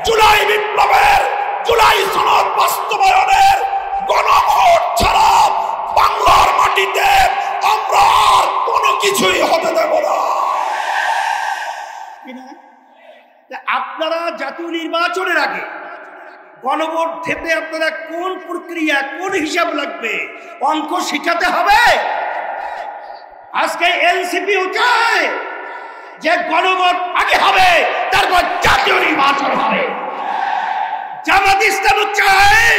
জুলাই বিপ্লবের, জুলাই সনদ বাস্তবায়নের গণভোট ছাড়া বাংলার মাটিতে আমরা আর কোনো কিছুই হতে দেব না। আপনারা জাতীয় নির্বাচনের আগে গণভোট দিতে আপনারা কোন প্রক্রিয়া, কোন হিসাব লাগবে, অঙ্ক শিখাতে হবে। আজকে এনসিপিও চায় যে গণভোট আগে হবে, তারপর জাতীয় নির্বাচন হবে। জামাত ইসলামও চায়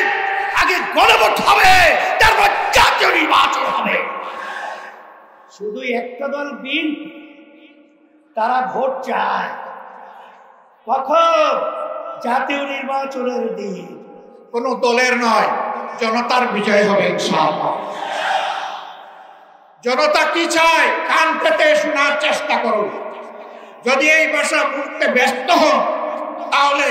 আগে গণভোট হবে, তারপর জাতীয় নির্বাচন হবে। শুধু একটা দল বিএনপি, তারা ভোট চায় কখন? জাতীয় নির্বাচনের দিন। কোন দলের নয়, জনতার বিজয় হবে ইনশাআল্লাহ। জনতা কি চায় কান পেতে শোনার চেষ্টা করুন। যদি এই ভাষা বুঝতে ব্যস্ত হন, তাহলে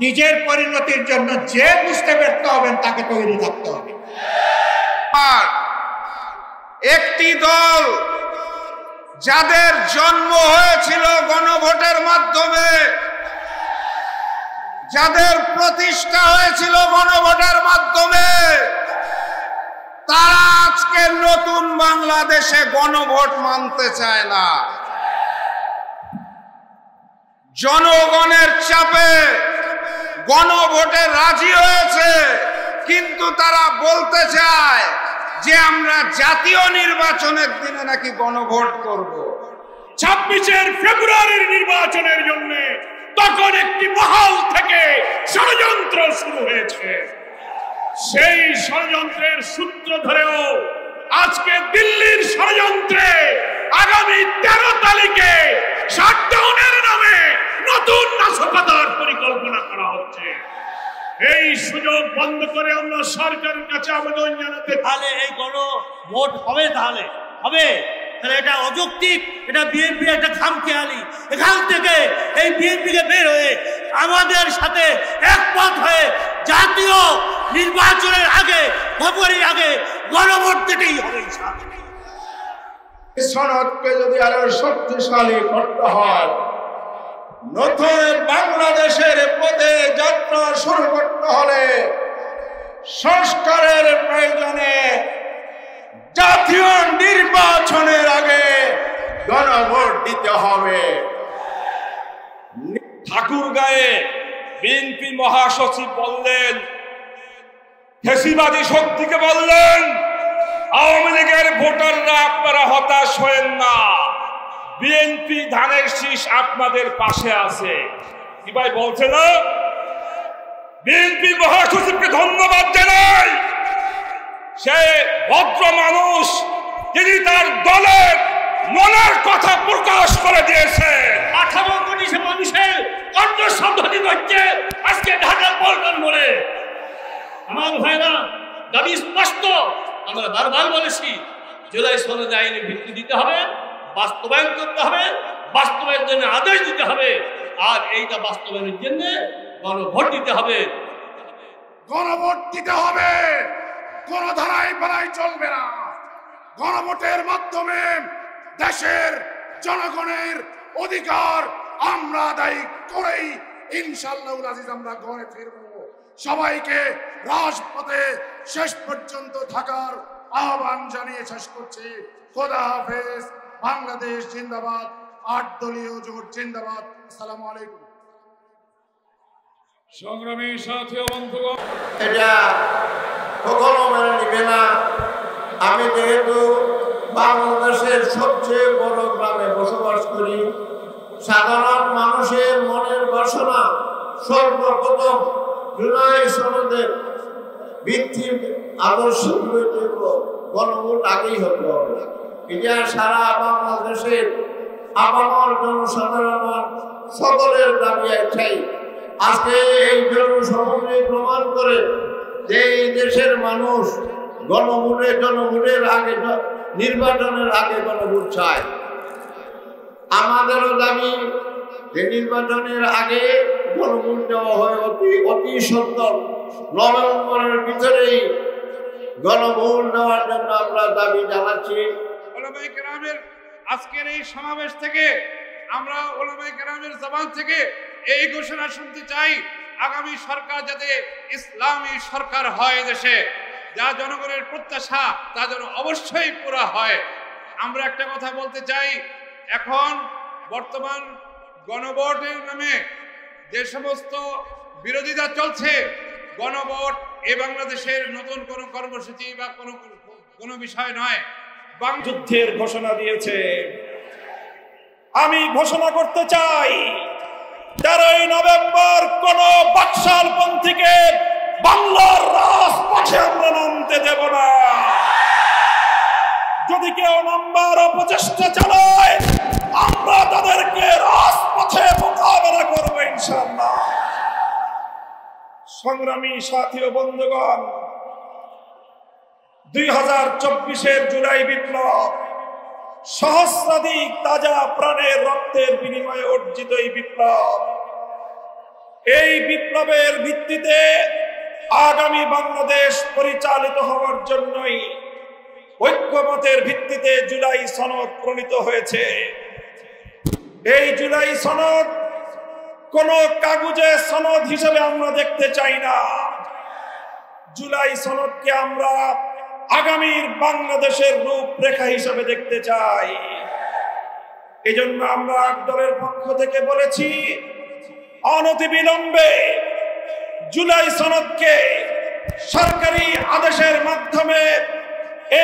নিজের পরিণতির জন্য যে বুঝতে ব্যর্থ হবেন তাকে তৈরি থাকতে হবে। আর একটি দল যাদের জন্ম হয়েছিল গণভোটের মাধ্যমে, যাদের প্রতিষ্ঠা হয়েছিল গণভোটের মাধ্যমে, তারা আজকে নতুন বাংলাদেশে গণভোট মানতে চায় না। জনগণের চাপে গণভোটে রাজি হয়েছে, কিন্তু তারা বলতে চায় যে আমরা জাতীয় নির্বাচনের দিনে নাকি গণভোট করব। 26 ফেব্রুয়ারির নির্বাচনের জন্য তখন একটি মহল থেকে ষড়যন্ত্র শুরু হয়েছে। সেই ষড়যন্ত্রের সূত্র ধরেও আজকে দিল্লির ষড়যন্ত্রে আগামী 13 তারিখে শাটডাউনের নামে নতুন নাশকতার পরিকল্পনা করা হচ্ছে। এই সুযোগ বন্ধ করে আমরা সরকারের কাছে আবেদন জানাতে, তাহলে এই গণভোট হবে, তাহলে হবে। তাহলে এটা অযৌক্তিক, এটা বিএনপি একটা খামখেয়ালি। এখান থেকে এই বিএনপিকে বের হয়ে আমাদের সাথে একমত হয়ে জাতীয় নির্বাচনের আগে, ফেব্রুয়ারির আগে গণভোট দিতেই হবে। সনদকে যদি আরো শক্তিশালী করতে হয়, নতুন বাংলাদেশের পথে যাত্রা শুরু করতে হলে সংস্কারের প্রয়োজনে জাতীয় নির্বাচনের আগে গণভোট দিতে হবে। ঠাকুরগাঁয়ে বিএনপি মহাসচিব বললেন, ফ্যাসিবাদী শক্তিকে বললেন, আওয়ামী লীগের ভোটাররা আপনারা হতাশ হয়েন না, বিএনপি ধানের শীষ আপনাদের পাশে আছে। কি ভাই বলছে না? বিএনপি মহাসচিবকে ধন্যবাদ জানাই। সে ভদ্র মানুষ, তিনি তার দলের মনের কথা প্রকাশ করে দিয়েছে। 18 কোটি মানুষের কণ্ঠস্বরধ্বনি হচ্ছে আজকে ঢাকার পল্টন মোড়ে। আমার ভাইরা, দাবি স্পষ্ট। আমরা বারবার বলেছি, জুলাই সনদ আইনে ভিত্তি দিতে হবে, বাস্তবায়ন করতে হবে, বাস্তবায়নের জন্য আদেশ দিতে হবে, আর এইটা বাস্তবায়নের জন্য গণভোট দিতে হবে। গণভোট দিতে হবে, কোন ধারায় বেলায় চলবে না। গণভোটের মাধ্যমে দেশের জনগণের অধিকার আমরা আদায় করেই ইনশাআল্লাহ আজিজ আমরা ঘরে ফিরবো। সবাইকে রাজপথে শেষ পর্যন্ত থাকার আহ্বান জানিয়ে শেষ করছি। খোদা হাফেজ। বাংলাদেশ জিন্দাবাদ। 8 দলীয় জোট জিন্দাবাদ। আসসালামু আলাইকুম। সংগ্রামী সাথী ও বন্ধুগণ, এটা কখনো মেনে নিবে না। আমি যেহেতু বাংলাদেশের সবচেয়ে বড় গ্রামে বসবাস করি, সাধারণ মানুষের মনের বাসনা সর্বপ্রথম জুলাই সনদের ভিত্তির আদর্শ গণভোট আগেই হতে হবে। এটা সারা বাংলাদেশের আপামর জনসাধারণ সকলের দাবি একটাই। আজকে এই জনসমন্বয় প্রমাণ করে যে এই দেশের মানুষ জনভোটের আগে, নির্বাচনের আগে গণভোট চায়। আমাদেরও দাবি যে নির্বাচনের আগে গণভোট দেওয়া হয় অতি সত্তর নভেম্বরের ভিতরেই গণভোট দেওয়ার জন্য আমরা দাবি জানাচ্ছি। ওলামায়ে কেরামের আজকের এই সমাবেশ থেকে আমরা ওলামায়ে কেরামের জবান থেকে এই ঘোষণা শুনতে চাই, আগামী সরকার যাতে ইসলামী সরকার হয় দেশে, যা জনগণের প্রত্যাশা তা যেন অবশ্যই পুরা হয়। আমরা একটা কথা বলতে চাই, এখন বর্তমান গণভোটের নামে যে সমস্ত বিরোধিতা চলছে, গণভোট এ বাংলাদেশের নতুন কোনো কর্মসূচি বা কোনো বিষয় নয়। যুদ্ধের ঘোষণা দিয়েছে। আমি ঘোষণা করতে চাই 13ই নভেম্বর কোন বাকশালপন্থীকে বাংলার রাজপথে আমরা নামতে দেব না। যদি কেউ নামবার অপচেষ্টা চালায়, আমরা তাদেরকে রাজপথে মোকাবেলা করব ইনশাআল্লাহ। সংগ্রামী সাথী ও বন্ধুগণ, 2024-এর জুলাই বিপ্লব সহস্রাধিক তাজা প্রাণের রক্তের বিনিময়ে অর্জিত এই বিপ্লব। এই বিপ্লবের ভিত্তিতে আগামী বাংলাদেশ পরিচালিত হওয়ার জন্যই ঐক্যমতের ভিত্তিতে জুলাই সনদ প্রণীত হয়েছে। এই জুলাই সনদ কোন কাগজে সনদ হিসেবে আমরা দেখতে চাই না। জুলাই সনদকে আমরা আগামীর বাংলাদেশের রূপরেখা হিসেবে দেখতে চাই। এজন্য আমরা দলের পক্ষ থেকে বলেছি, অনতিবিলম্বে জুলাই সনদকে সরকারি আদেশের মাধ্যমে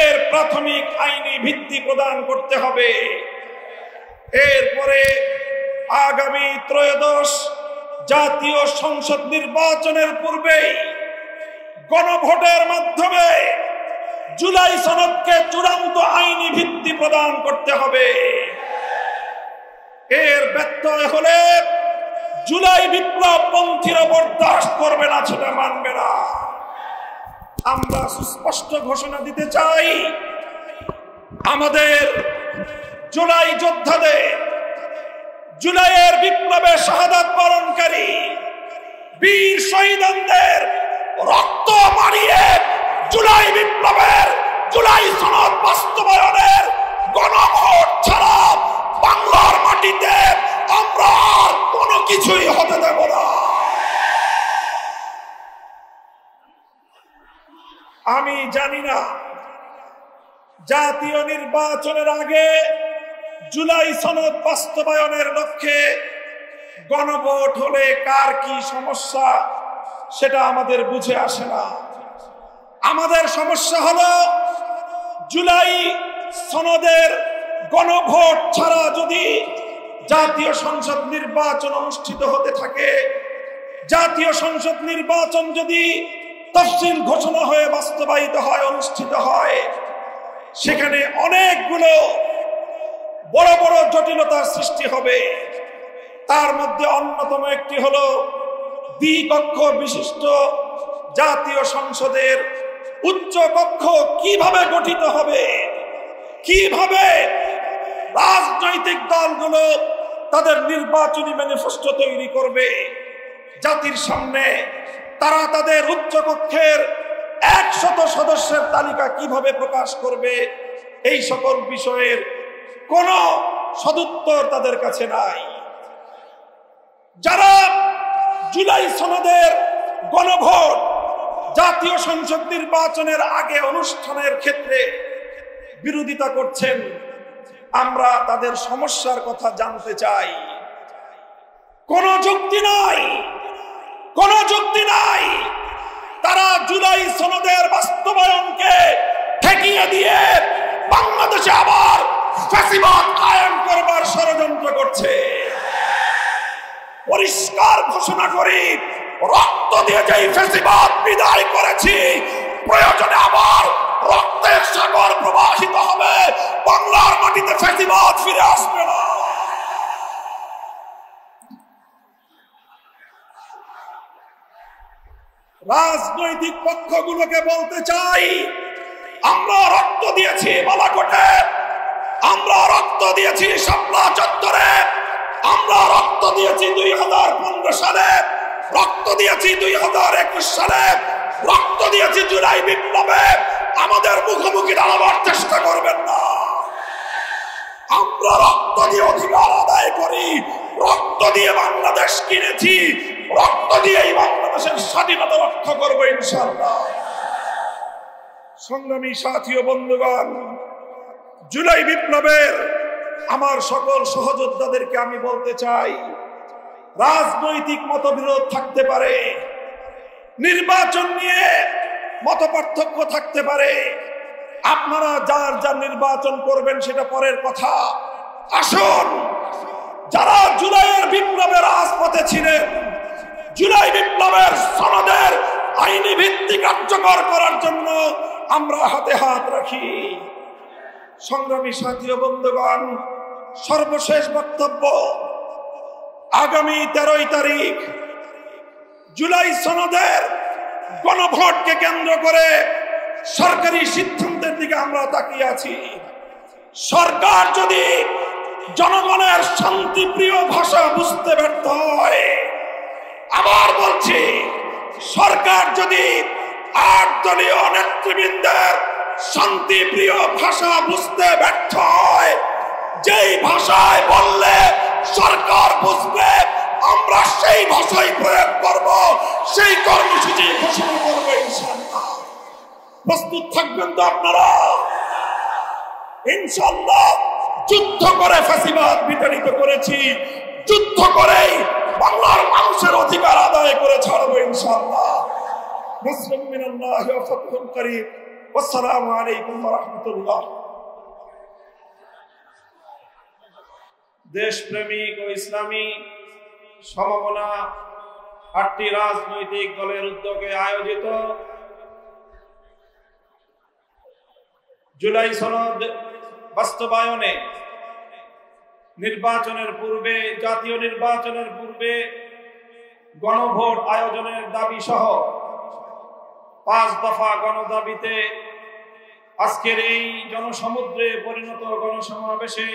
এর প্রাথমিক আইনি ভিত্তি প্রদান করতে হবে। এরপরে আগামী ত্রয়োদশ জাতীয় সংসদ নির্বাচনের পূর্বেই গণভোটের মাধ্যমে জুলাই সনদকে চূড়ান্ত আইনি ভিত্তি প্রদান করতে হবে। এর ব্যত্যয় হলে জুলাই বিপ্লব পন্থীরা বরদাস্ত করবে না, সেটা মানবে না। আমরা সুস্পষ্ট ঘোষণা দিতে চাই, আমাদের জুলাই যোদ্ধাদের, জুলাইয়ের বিপ্লবে শাহাদাত বরণকারী বীর শহীদদের রক্ত মারিয়ে জুলাই বিপ্লবের, জুলাই সনদ বাস্তবায়নের গণভোট ছাড়া বাংলার মাটিতে আমরা আর কোনো কিছুই হতে দেব না। আমি জানি না জাতীয় নির্বাচনের আগে জুলাই সনদ বাস্তবায়নের লক্ষ্যে গণভোট হলে কার কি সমস্যা, সেটা আমাদের বুঝে আসে না। আমাদের সমস্যা হলো জুলাই সনদের গণভোট ছাড়া যদি জাতীয় সংসদ নির্বাচন অনুষ্ঠিত হতে থাকে, জাতীয় সংসদ নির্বাচন যদি তফসিল ঘোষণা হয়ে বাস্তবায়িত হয়, অনুষ্ঠিত হয়, সেখানে অনেকগুলো বড় বড় জটিলতার সৃষ্টি হবে। তার মধ্যে অন্যতম একটি হলো দ্বিকক্ষ বিশিষ্ট জাতীয় সংসদের উচ্চ কক্ষ কিভাবে গঠিত হবে, কিভাবে রাজনৈতিক দলগুলো তাদের নির্বাচনী ম্যানিফেস্টো তৈরি করবে, জাতির সামনে তারা তাদের উচ্চ কক্ষের 100 সদস্যের তালিকা কিভাবে প্রকাশ করবে, এই সকল বিষয়ের কোনো সদুত্তর তাদের কাছে নাই। যারা জুলাই সনদের গণভোট জাতীয় সংসদ নির্বাচনের আগে অনুষ্ঠানের ক্ষেত্রে বিরোধিতা করছেন, আমরা তাদের সমস্যার কথা জানতে চাই। কোনো যুক্তি নাই, কোনো যুক্তি নাই। তারা জুলাই সনদের বাস্তবায়নকে ঠেকিয়ে দিয়ে বাংলাদেশে আবার ফ্যাসিবাদ কায়েম করবার ষড়যন্ত্র করছে। পরিষ্কার ঘোষণা করি, রক্ত দিয়ে যেই ফ্যাসিবাদ বিদায় করেছি, প্রয়োজনে আবার রক্তের সাগর প্রবাহিত হবে, বাংলার মাটিতে ফ্যাসিবাদ ফিরে আসবে না। রাজনৈতিক পক্ষগুলোকে বলতে চাই, আমরা রক্ত দিয়েছি বালাকোটে, আমরা রক্ত দিয়েছি শাপলা চত্বরে, আমরা রক্ত দিয়েছি 2015 সালে, রক্ত দিয়েছি 2021 সালে, রক্ত দিয়েছি জুলাই বিপ্লবে। আমাদের মুখোমুখি দাঁড়াবার চেষ্টা করবেন না। আমরা রক্ত দিয়ে অধিকার আদায় করি, রক্ত দিয়ে বাংলাদেশ কিনেছি, রক্ত দিয়ে এই বাংলাদেশের স্বাধীনতা রক্ষা করবো ইনশাআল্লাহ। সংগ্রামী সাথী ও বন্ধুগণ, জুলাই বিপ্লবের আমার সকল সহযোদ্ধাদেরকে আমি বলতে চাই, রাজনৈতিক মতবিরোধ থাকতে পারে, নির্বাচন নিয়ে মতপার্থক্য থাকতে পারে, আপনারা যার যার নির্বাচন করবেন সেটা পরের কথা। আসুন, যারা জুলাইয়ের বিপ্লবের রাজপথে ছিলেন, জুলাই বিপ্লবের সনদের আইনি ভিত্তি কার্যকর করার জন্য আমরা হাতে হাত রাখি। সংগ্রামী সাথী ও বন্ধুগণ, সর্বশেষ বক্তব্য, আগামী 13 তারিখ জুলাই সনদের গণভোটকে কেন্দ্র করে সরকারি সিদ্ধান্তের দিকে আমরা তাকিয়ে আছি। সরকার যদি জনগণের শান্তিপ্রিয় ভাষা বুঝতে ব্যর্থ হয়, আবার বলছি, সরকার যদি 8 দলীয় নেতৃবৃন্দের শান্তিপ্রিয় ভাষা বুঝতে ব্যর্থ হয়, যেই ভাষায় বললে সরকার বুঝবে, আমরা সেই ভাষাই প্রয়োগ করব, সেই কর্মসূচি ঘোষণা করবো ইনশাআল্লাহ। প্রস্তুত থাকবেন তো আপনারা? ইনশাআল্লাহ যুদ্ধ করে ফ্যাসিবাদ বিতাড়িত করেছি, যুদ্ধ করেই বাংলার মানুষের অধিকার আদায় করে ছাড়বো ইনশাআল্লাহ। নাসরুম মিনাল্লাহি ওয়া ফাতহুন করিম। আসসালামু আলাইকুম ওয়া রাহমাতুল্লাহ। দেশপ্রেমিক ও ইসলামী সমমনা 8টি রাজনৈতিক দলের উদ্যোগে আয়োজিত জুলাই সনদ বাস্তবায়নে নির্বাচনের পূর্বে, জাতীয় নির্বাচনের পূর্বে গণভোট আয়োজনের দাবি সহ 5 দফা গণদাবিতে আজকের এই জনসমুদ্রে পরিণত গণসমাবেশে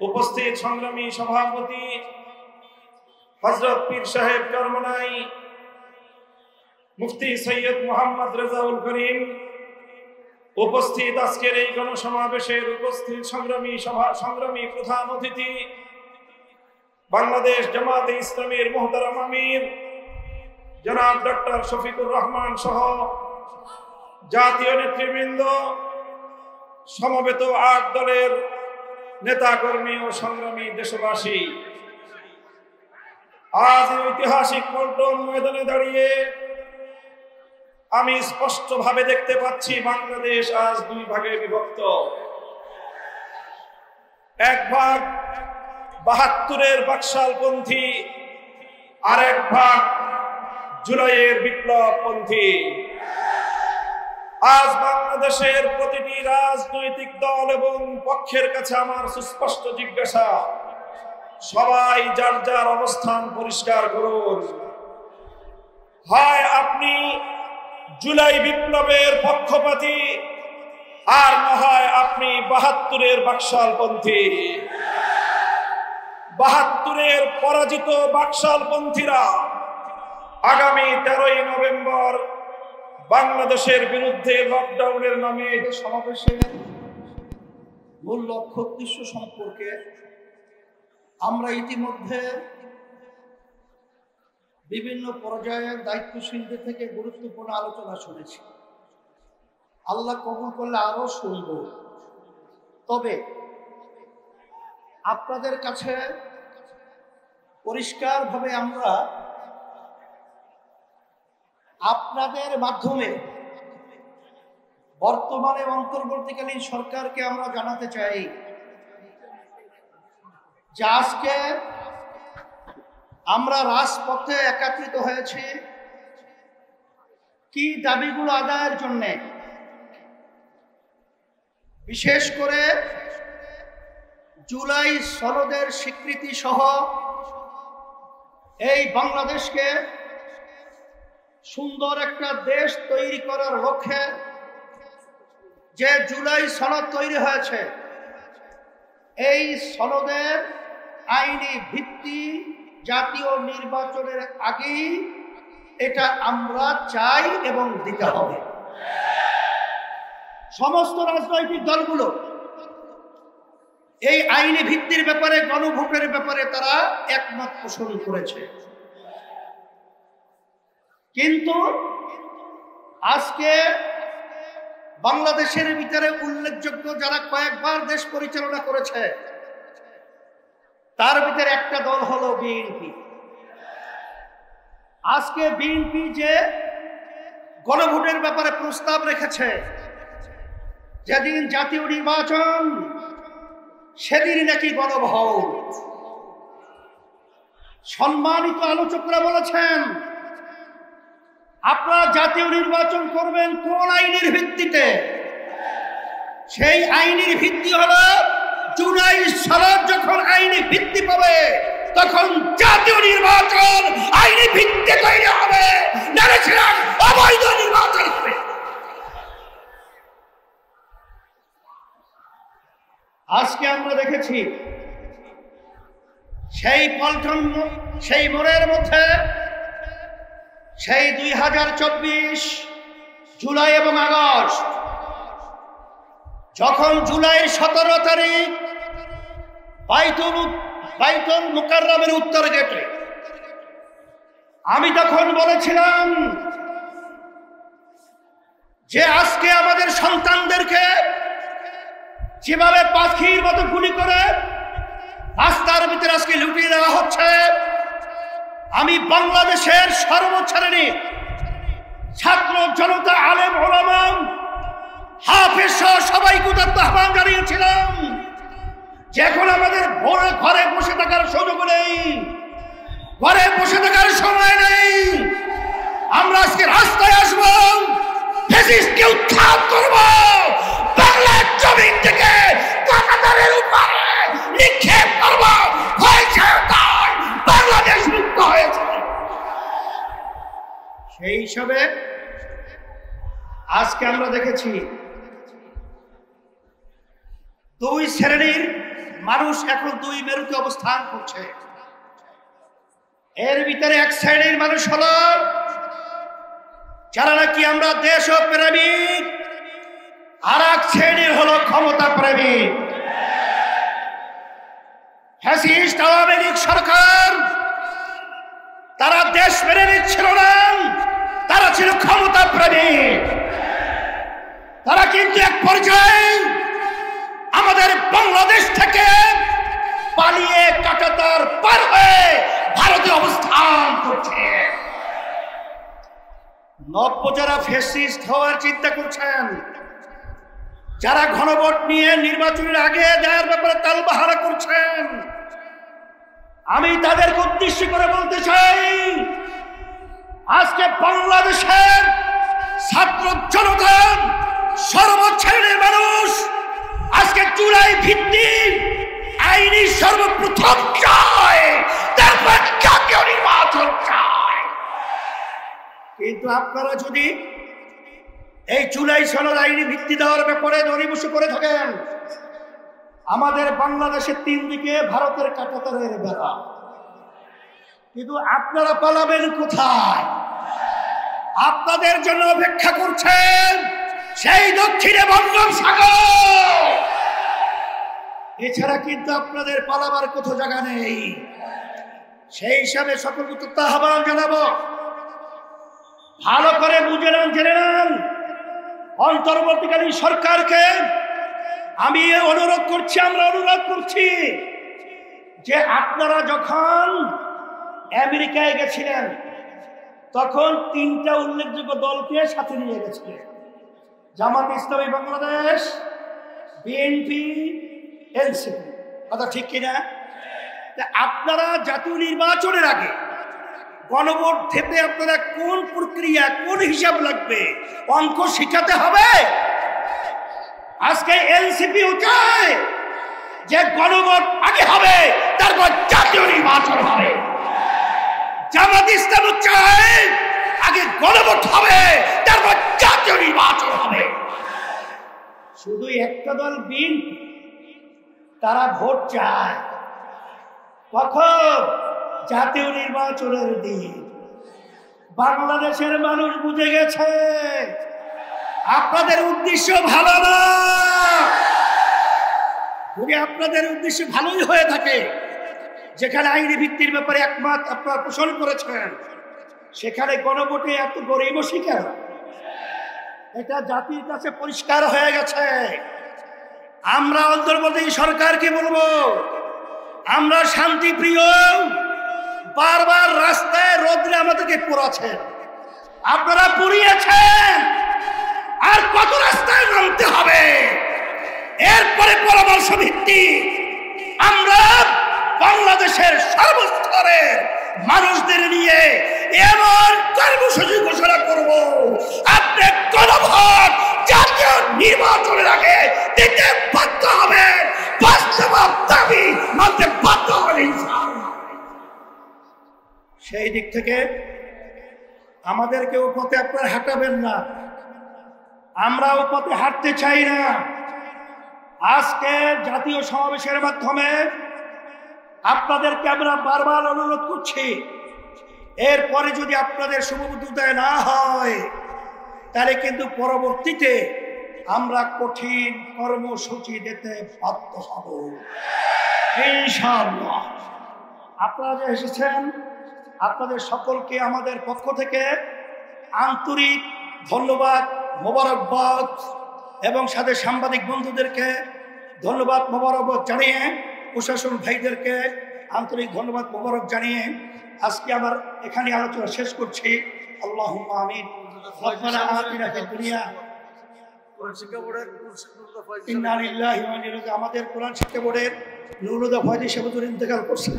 উপস্থিত সংগ্রামী সভাপতি হযরত পীর সাহেব চরমনাই মুফতি সৈয়দ মোহাম্মদ রেজাউল করিম, উপস্থিত আজকের এই গণসমাবেশের উপস্থিত সংগ্রামী প্রধান অতিথি বাংলাদেশ জামাতে ইসলামীর মুহতারাম আমির জনাব ডক্টর শফিকুর রহমান সহ জাতীয় নেতৃবৃন্দ, সমবেত 8 দলের নেতাকর্মী ও সংগ্রামী দেশবাসী, আজ ঐতিহাসিক পল্টন ময়দানে দাঁড়িয়ে আমি স্পষ্টভাবে দেখতে পাচ্ছি বাংলাদেশ আজ 2 ভাগে বিভক্ত। এক ভাগ 72-এর বাকশালপন্থী, আর এক ভাগ জুলাইয়ের বিপ্লবপন্থী। আজ বাংলাদেশের প্রতিটি রাজনৈতিক দল এবং পক্ষের কাছে আমার সুস্পষ্ট জিজ্ঞাসা, সবাই যার যার অবস্থান পরিষ্কার করুন। হয় আপনি জুলাই বিপ্লবের পক্ষপাতী, আর না হয় আপনি 72-এর বাকশালপন্থী। 72-এর পরাজিত বাকশালপন্থীরা আগামী 13ই নভেম্বর বাংলাদেশের বিরুদ্ধে লকডাউনের নামে সমাবেশের মূল লক্ষ্য উদ্দেশ্য সম্পর্কে আমরা ইতিমধ্যে বিভিন্ন পর্যায়ের দায়িত্বশীলদের থেকে গুরুত্বপূর্ণ আলোচনা শুনেছি। আল্লাহ কবুল করলে আরো শুনব। তবে আপনাদের কাছে পরিষ্কারভাবে আমরা আপনাদের মাধ্যমে বর্তমানে অন্তর্বর্তীকালীন সরকারকে আমরা জানাতে চাই যে আজকে আমরা রাজপথে একত্রিত হয়েছি কি দাবিগুলো আদায়ের জন্য, বিশেষ করে জুলাই সনদের স্বীকৃতি সহ এই বাংলাদেশকে সুন্দর একটা দেশ তৈরি করার লক্ষ্যে যে জুলাই সনদ তৈরি হয়েছে, এই সনদের আইনি ভিত্তি জাতীয় নির্বাচনের আগেই এটা আমরা চাই এবং দিতে হবে। সমস্ত রাজনৈতিক দলগুলো এই আইনি ভিত্তির ব্যাপারে, গণভোটের ব্যাপারে তারা একমত পোষণ করেছে। কিন্তু আজকে বাংলাদেশের ভিতরে উল্লেখযোগ্য যারা কয়েকবার দেশ পরিচালনা করেছে, তার ভিতরে একটা দল হলো বিএনপি। আজকে বিএনপি যে গণভোটের ব্যাপারে প্রস্তাব রেখেছে, যেদিন জাতীয় নির্বাচন সেদিন নাকি গণভোট। সম্মানিত আলোচকরা বলেছেন, আপনারা জাতীয় নির্বাচন করবেন কোন আইনের ভিত্তিতে? সেই আইনের ভিত্তি হলো জুলাই সনদ যখন আইনি ভিত্তি পাবে তখন জাতীয় নির্বাচন আইনি ভিত্তি তৈরি হবে, নাহলে সেটা অবৈধ নির্বাচন হবে। আজকে আমরা দেখেছি সেই পল্টন, সেই মোড়ের মধ্যে সেই 2024 জুলাই এবং আগস্ট, যখন জুলাইয়ের 17 তারিখ বাইতুল মুকাররমের উত্তর গেটে আমি তখন বলেছিলাম যে আজকে আমাদের সন্তানদেরকে যেভাবে পাখির মতো গুলি করে রাস্তার ভিতরে আজকে লুটিয়ে দেওয়া হচ্ছে, আমি বাংলাদেশের সর্বশ্রেণীর ছাত্র জনতা, আলেম ওলামা, হাফেজ সহ সবাইকে উদাত্ত আহ্বান জানিয়েছিলাম যে এখন আমাদের ঘরে বসে থাকার সুযোগ নেই, ঘরে বসে থাকার সময় নেই। আমরা আজকে রাস্তায় আসবো, ফ্যাসিস্টকে উৎখাত করব, বাংলার জমিন থেকে কাঁটাতারের উপরে নিক্ষেপ করব। হয়েছে তাই, বাংলাদেশ মুক্ত হয়েছে। সেই হিসাবে আজকে আমরা দেখেছি দুই শ্রেণীর মানুষ এখন দুই মেরুতে অবস্থান করছে। এর ভিতরে এক শ্রেণীর মানুষ হলো যারা নাকি আমরা দেশ প্রেমিক, আর এক শ্রেণীর হলো ক্ষমতা প্রেমিক। ফ্যাসিস্ট আওয়ামী লীগ সরকার তারা দেশ প্রেমিক ছিল না, তারা ছিল ক্ষমতা প্রেমিক। তারা কিন্তু এক পর্যায়ে আমাদের বাংলাদেশ থেকে পালিয়ে কাঁটাতার পার হয়ে ভারতে অবস্থান করছে। নব্য যারা ফ্যাসিস্ট হওয়ার চিন্তা করছেন, যারা গণভোট নিয়ে নির্বাচনের আগে দেওয়ার ব্যাপারে তালবাহারা করছেন, আমি তাদেরকে উদ্দেশ্য করে বলতে চাই, আজকে বাংলাদেশের ছাত্র জনতা, সর্বশ্রেণীর মানুষ আজকে জুলাই ভিত্তিক আইনি সর্বপ্রথম চায়, তারপর জাতীয় নির্বাচন চায়। কিন্তু আপনারা যদি এই জুলাই সনদ আইনি ভিত্তি দেওয়ার ব্যাপারে দরিবসু করে থাকেন, আমাদের বাংলাদেশের 3 দিকে ভারতের কাঁটাতারের বেড়া, কিন্তু আপনারা পালাবেন কোথায়? আপনাদের জন্য অপেক্ষা করছেন সেই দক্ষিণে বঙ্গোপসাগর। এছাড়া কিন্তু আপনাদের পালাবার কোথাও জায়গা নেই। সেই হিসাবে সকলকে আহ্বান জানাবো, ভালো করে বুঝে নেন, জেনে নেন, অন্তর্বর্তীকালীন সরকারকে আমি অনুরোধ করছি, আমরা অনুরোধ করছি যে আপনারা যখন আমেরিকায় গেছিলেন তখন 3টা উল্লেখযোগ্য দলকে সাথে নিয়ে গেছিলেন, জামাত ইসলামী বাংলাদেশ, বিএনপি, এনসিপি। কথা ঠিক কিনা? আপনারা জাতীয় নির্বাচনের আগে গণভোট থেকে আপনারা কোন প্রক্রিয়া, কোন হিসাব লাগবে, অঙ্ক শিখাতে হবে। আজকে এনসিপিও চায় যে গণভোট আগে হবে, তারপর জাতীয় নির্বাচন হবে। জামাত ইসলামও চায় আগে গণভোট হবে, তারপর জাতীয় নির্বাচন হবে। শুধু একটা দল বিএনপি, তারা ভোট চায় কখন? জাতীয় নির্বাচনের দিন। বাংলাদেশের মানুষ বুঝে গেছে আপনাদের উদ্দেশ্য ভালো না, যদি আপনাদের উদ্দেশ্যে ভালোই হয়ে থাকে, যেখানে আইনি ভিত্তির ব্যাপারে একমত আপনারা পোষণ করেছেন, সেখানে গণভোটে এত গরিমসি কেন? এটা জাতির কাছে পরিষ্কার হয়ে গেছে। আমরা অন্তর্বর্তী সরকারকে বলবো, আমরা শান্তিপ্রিয়, বারবার রাস্তায় রোদ্রে আমাদেরকে পোড়াচ্ছেন, আপনারা পুড়িয়েছেন, আর কত রাস্তায় নামতে হবে? এরপরে পরামর্শ ভিত্তি আমরা বাংলাদেশের সর্বস্তরের মানুষদের নিয়ে এমন কর্মসূচি ঘোষণা করব, আপনি গণভোট জাতীয় নির্বাচনের আগে দিতে বাধ্য হবেন, বাস্তব দাবি মানতে বাধ্য হবেন ইনশাআল্লাহ। সেই দিক থেকে আমাদেরকেও পথে আপনারা হাঁটাবেন না, আমরাও পথে হাঁটতে চাই না। আজকে জাতীয় সমাবেশের মাধ্যমে আপনাদেরকে আমরা বারবার অনুরোধ করছি, এরপরে যদি আপনাদের শুভবুদ্ধি না হয়, তাহলে কিন্তু পরবর্তীতে আমরা কঠিন কর্মসূচি দিতে বাধ্য হব ইনশাআল্লাহ। আপনারা যে এসেছেন, আপনাদের সকলকে আমাদের পক্ষ থেকে আন্তরিক ধন্যবাদ, মোবারকবাদ, এবং সাথে সাংবাদিক বন্ধুদেরকে ধন্যবাদ মোবারকবাদ জানিয়ে, প্রশাসন ভাইদেরকে আন্তরিক ধন্যবাদ মোবারক জানিয়ে আজকে আবার এখানে আলোচনা শেষ করছি। আল্লাহুম্মা আমিন। রব্বানা আতিনা ফিদ দুনিয়া, ইন্না লিল্লাহি ওয়া ইন্না ইলাইহি রাজিউন। আমাদের কোরআন শিক্ষা বোর্ডের নুরুল হুদা ফয়জি সাহেব ইন্তেকাল করছেন,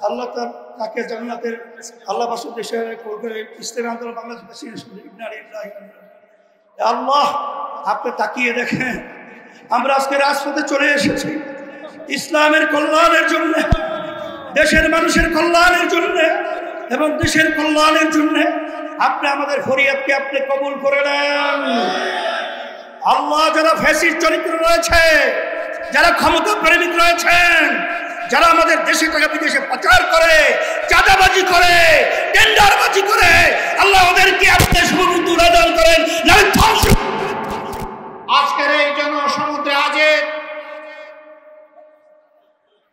আল্লাহ তাকে জান্নাতের আল্লাহ বাসুদ দেশে করে ইসলামী আন্দোলন বাংলাদেশ ইন্না লিল্লাহি ওয়া ইন্না ইলাইহি। আল্লাহ আপনি তাকিয়ে দেখেন, আমরা আজকে রাজপথে চলে এসেছি ইসলামের কল্যাণের জন্য, দেশের মানুষের কল্যাণের জন্য এবং দেশের কল্যাণের জন্য। আপনি আমাদের ফরিয়াদকে আপনি কবুল করে নেন আল্লাহ। যারা ফ্যাসিস্ট চরিত্র রয়েছে, যারা ক্ষমতা প্রেমিক রয়েছেন, যারা আমাদের দেশে টাকা বিদেশে পাচার করে, চাঁদাবাজি করে, টেন্ডারবাজি করে, আল্লাহ ওদেরকে আপনি শুভবুদ্ধি প্রদান করেন। আজকের এই জনসমুদ্রে আজে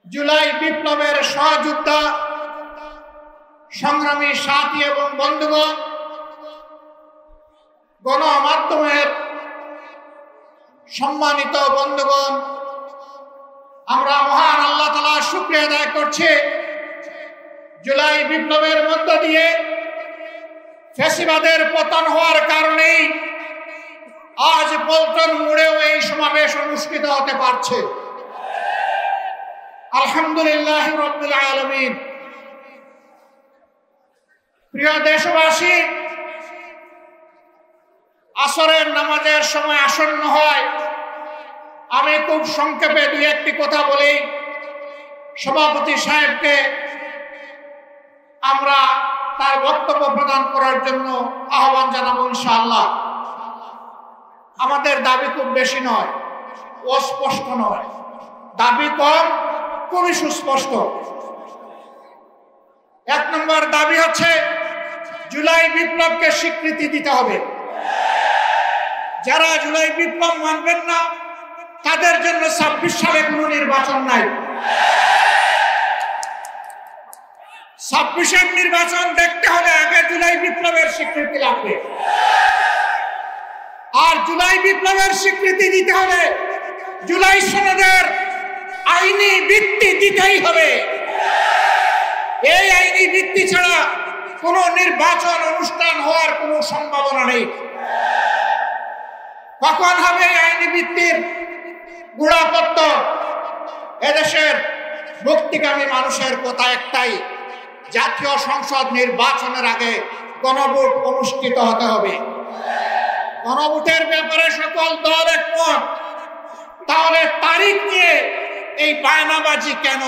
জুলাই বিপ্লবের সহযোদ্ধা সংগ্রামী সাথী এবং বন্ধুগণ, গণমাধ্যমের সম্মানিত বন্ধুগণ, আমরা মহান আল্লাহ তাআলার শুকরিয়া আদায় করছি। জুলাই বিপ্লবের মধ্য দিয়ে ফ্যাসিবাদের পতন হওয়ার কারণেই আজ পল্টন মোড়েও এই সমাবেশ অনুষ্ঠিত হতে পারছে। আলহামদুলিল্লাহ রাব্বিল আলামিন। প্রিয় দেশবাসী, আসরের নামাজের সময় আসন্ন হয়, আমি খুব সংক্ষেপে দুই একটি কথা বলি। সভাপতি সাহেবকে আমরা তার বক্তব্য প্রদান করার জন্য আহ্বান জানাবো ইনশাআল্লাহ। আমাদের দাবি খুব বেশি নয়, অস্পষ্ট নয়, দাবি কম, খুবই সুস্পষ্ট। এক নম্বর দাবি হচ্ছে জুলাই বিপ্লবকে স্বীকৃতি দিতে হবে। যারা জুলাই বিপ্লব মানবেন না, তাদের জন্য 26 সালে কোনো নির্বাচন নাই। 26-এর নির্বাচন দেখতে হলে আগে জুলাই বিপ্লবের স্বীকৃতি লাগবে, আর জুলাই বিপ্লবের স্বীকৃতি দিতে হলে জুলাই সনদের আইনি ভিত্তি দিতেই হবে। এই আইনি ভিত্তি ছাড়া কোনো নির্বাচন অনুষ্ঠান হওয়ার কোনো সম্ভাবনা নেই। কখন হবে এই আইনি ভিত্তির গোড়াপত্র? এদেশের মুক্তিকামী মানুষের কথা একটাই, জাতীয় সংসদ নির্বাচনের আগে গণভোট অনুষ্ঠিত হতে হবে। গণভোটের ব্যাপারে সকল দল একমত, তাহলে তারিখ নিয়ে এই বায়নাবাজি কেন?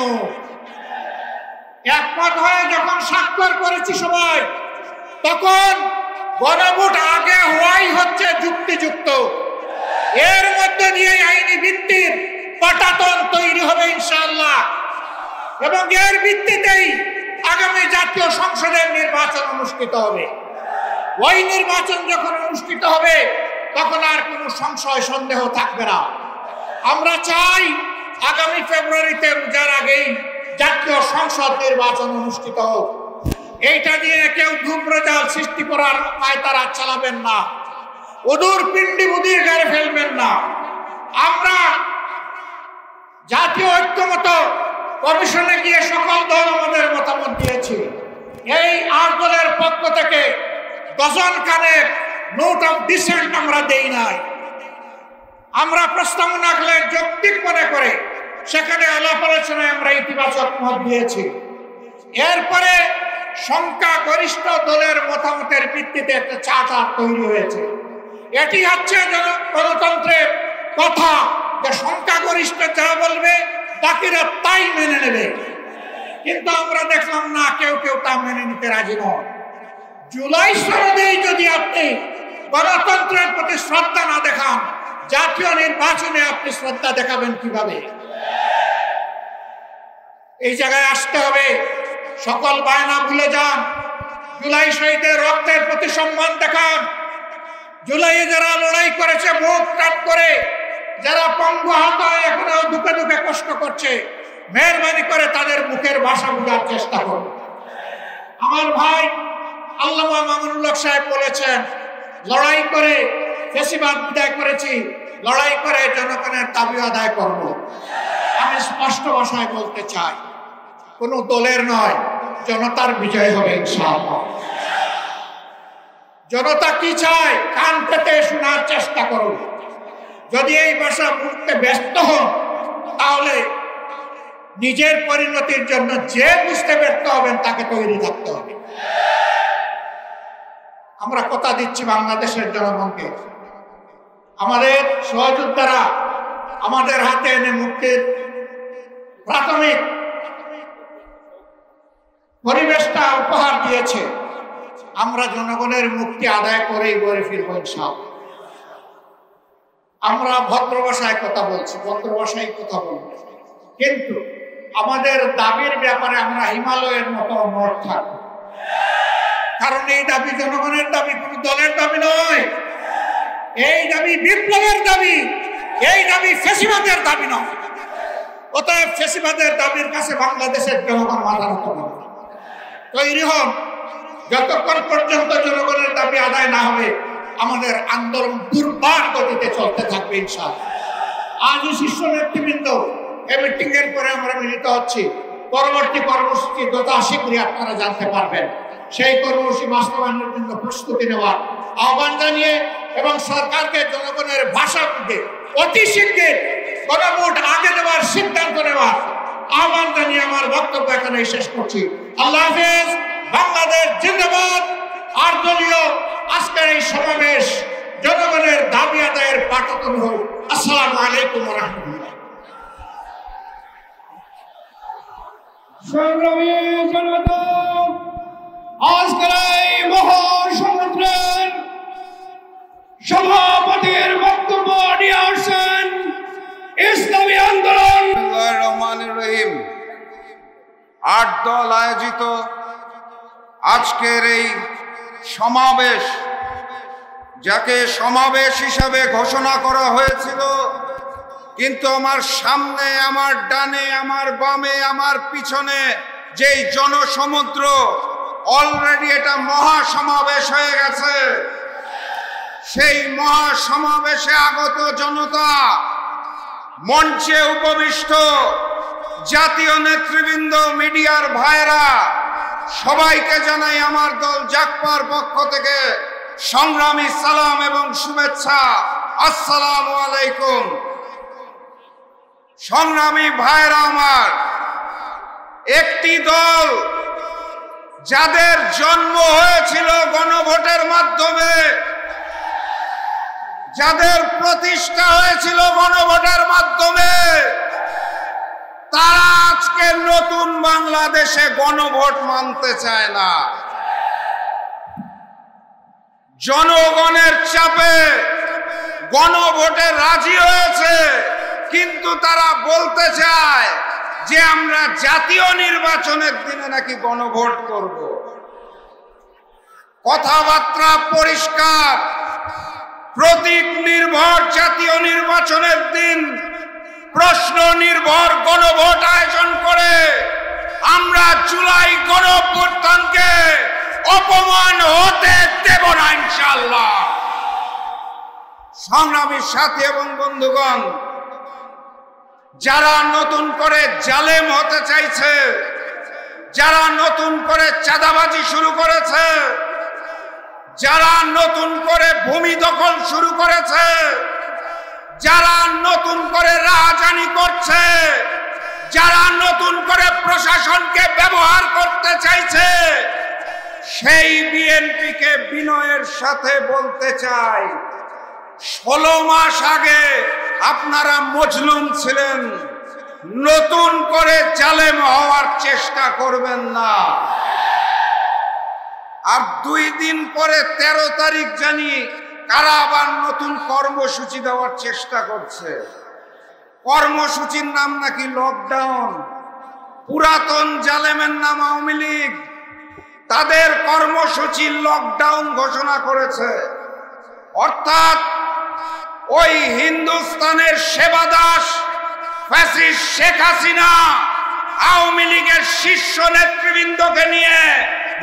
একমত হয়ে যখন স্বাক্ষর করেছি সবাই, তখন গণভোট আগে হওয়াই হচ্ছে যুক্তিযুক্ত। এর মধ্যে দিয়ে আইনি ভিত্তির পাটাতন তৈরি হবে ইনশাআল্লাহ, এবং এর ভিত্তিতেই আগামী জাতীয় সংসদের নির্বাচন অনুষ্ঠিত হবে। ওই নির্বাচন যখন অনুষ্ঠিত হবে, তখন আর কোনো সংশয় সন্দেহ থাকবে না। আমরা চাই আগামী ফেব্রুয়ারিতে রোজার আগেই জাতীয় সংসদ নির্বাচন অনুষ্ঠিত হোক। এইটা নিয়ে কেউ ধূম্রজাল সৃষ্টি করার পায়তারা চালাবেন না, ওদুর পিণ্ডি বুদির গায়ে ফেলবেন না। আমরা জাতীয় ঐক্যমত কমিশনে গিয়ে সকল দল আমাদের মতামত দিয়েছি। এই 8 দলের পক্ষ থেকে ডজন খানেক নোট অফ ডিসেন্ট আমরা দেই নাই। আমরা প্রস্তাবনা আগলে যৌক্তিক মনে করে সেখানে আলাপ আলোচনায় আমরা ইতিবাচক মত দিয়েছি। এরপরে সংখ্যাগরিষ্ঠ দলের মতামতের ভিত্তিতে একটা চার্টার তৈরি হয়েছে। এটি হচ্ছে গণতন্ত্রের কথা, যে সংখ্যাগরিষ্ঠ যা বলবে বাকিরা তাই মেনে নেবে। কিন্তু আমরা দেখলাম না, কেউ কেউ তা মেনে নিতে রাজি নয়। জুলাই সনদেই যদি আপনি গণতন্ত্রের প্রতি শ্রদ্ধা না দেখান, জাতীয় নির্বাচনে আপনি শ্রদ্ধা দেখাবেন কিভাবে? এই জায়গায় আসতে হবে। সকল বায়না ভুলে যান। জুলাই শহীদের রক্তের প্রতি সম্মান দেখান। জুলাইয়ে যারা লড়াই করেছে মুখ টাট করে, যারা পঙ্গু আহত এখনো দুঃখে দুঃখে কষ্ট করছে, মেহরবানি করে তাদের মুখের ভাষা বোঝার চেষ্টা করুন। আমার ভাই আল্লামা মামুনুল হক সাহেব বলেছেন, লড়াই করে ফ্যাসিবাদ বিদায় করেছি, লড়াই করে জনগণের দাবি আদায় করব। আমি স্পষ্ট ভাষায় বলতে চাই, কোনো দলের নয়, জনতার বিজয় হবে ইনশাআল্লাহ। জনতা কি চায় কান পেতে শোনার চেষ্টা করুন। যদি এই ভাষা বুঝতে ব্যস্ত হন, তাহলে নিজের পরিণতির জন্য যে বুঝতে ব্যর্থ হবেন তাকে তৈরি থাকতে হবে। আমরা কথা দিচ্ছি বাংলাদেশের জনগণকে, আমাদের সহযোদ্ধারা আমাদের হাতে এনে মুক্তির প্রাথমিক পরিবেশটা উপহার দিয়েছে। আমরা জনগণের মুক্তি আদায় করেই গড়ে ফিরব ইনশাআল্লাহ। আমরা ভদ্র ভাষায় কথা বলছি, ভদ্র ভাষায় কথা বলব, কিন্তু আমাদের দাবির ব্যাপারে আমরা হিমালয়ের মতো মত থাকবো। কারণ এই দাবি জনগণের দাবি, কোন দলের দাবি নয়। এই দাবি বিপ্লবের দাবি, এই দাবি ফ্যাসিবাদের দাবি নয়। অতএব ফ্যাসিবাদের দাবির কাছে বাংলাদেশের জনগণ মাথা নত করবে। তৈরি হন। যতক্ষণ পর্যন্ত জনগণের দাবি আদায় না হবে, আমাদের আন্দোলন দুর্বার গতিতে চলতে থাকবে ইনশাআল্লাহ। আজই শীর্ষ নেতৃবৃন্দ এই মিটিং এর পরে আমরা মিলিত হচ্ছি। পরবর্তী কর্মসূচি যথা শীঘ্রই আপনারা জানতে পারবেন। সেই কর্মসূচি বাস্তবায়নের জন্য প্রস্তুতি নেওয়ার আহ্বান জানিয়ে এবং সরকারকে জনগণের ভাষা বুঝে অতি শীঘ্রই গণভোট আগে দেওয়ার সিদ্ধান্ত নেওয়ার আহ্বান জানিয়ে আমার বক্তব্য এখানে শেষ করছি। আল্লাহ হাফেজ। বাংলাদেশ জিন্দাবাদ। আর দলীয় আজকের এই সমাবেশ জনগণের দাবি আদায়ের পাঠতন হোক। আসসালামু আলাইকুম ওয়া রাহমাতুল্লাহ। সংগ্রামী জনতা, আজকের এই মহাসমুদ্রের সভাপতির বক্তব্য নিয়ে আসছেন ইসলামী আন্দোলন। রহমানুর রহিম। 8 দল আয়োজিত আজকের এই সমাবেশ, যাকে সমাবেশ হিসাবে ঘোষণা করা হয়েছিল, কিন্তু আমার সামনে, আমার ডানে, আমার বামে, আমার পিছনে যেই জনসমুদ্র, অলরেডি এটা মহাসমাবেশ হয়ে গেছে। সেই মহাসমাবেশে আগত জনতা, মঞ্চে উপবিষ্ট জাতীয় নেতৃবৃন্দ, মিডিয়ার ভাইরা, সবাইকে জানাই আমার দল জাগপার পক্ষ থেকে সংগ্রামী সালাম এবং শুভেচ্ছা। আসসালামু আলাইকুম। সংগ্রামী ভাইরা আমার, একটি দল যাদের জন্ম হয়েছিল গণভোটের মাধ্যমে, যাদের প্রতিষ্ঠা হয়েছিল গণভোটের মাধ্যমে, তারা আজকে নতুন বাংলাদেশে গণভোট মানতে চায় না। জনগণের চাপে গণভোটে রাজি হয়েছে, কিন্তু তারা বলতে চায় যে আমরা জাতীয় নির্বাচনের দিনে নাকি গণভোট করব। কথাবার্তা পরিষ্কার, প্রতীক নির্ভর জাতীয় নির্বাচনের দিন প্রশ্ন নির্ভর গণভোট আয়োজন করে আমরা জুলাই গণঅভ্যুত্থানকে অপমান হতে দেব না ইনশাআল্লাহ। সংগ্রামী সাথী এবং বন্ধুগণ, যারা নতুন করে জালেম হতে চাইছে, যারা নতুন করে চাঁদাবাজি শুরু করেছে, যারা নতুন করে ভূমি দখল শুরু করেছে, যারা নতুন করে রাহাজানি করছে, যারা নতুন করে প্রশাসনকে ব্যবহার করতে চাইছে, সেই বিএনপিকে বিনয়ের সাথে বলতে চাই, 16 মাস আগে আপনারা মজলুম ছিলেন, নতুন করে জালেম হওয়ার চেষ্টা করবেন না। আর 2 দিন পরে 13 তারিখ জানি কারা আবার নতুন কর্মসূচি দেওয়ার চেষ্টা করছে। কর্মসূচির নাম নাকি লকডাউন। পুরাতন জালেমের নাম আওয়ামী লীগ, তাদের কর্মসূচি লকডাউন ঘোষণা করেছে। অর্থাৎ ওই হিন্দুস্তানের সেবাদাস ফ্যাসিস্ট শেখ হাসিনা আওয়ামী লীগের শীর্ষ নেতৃবৃন্দকে নিয়ে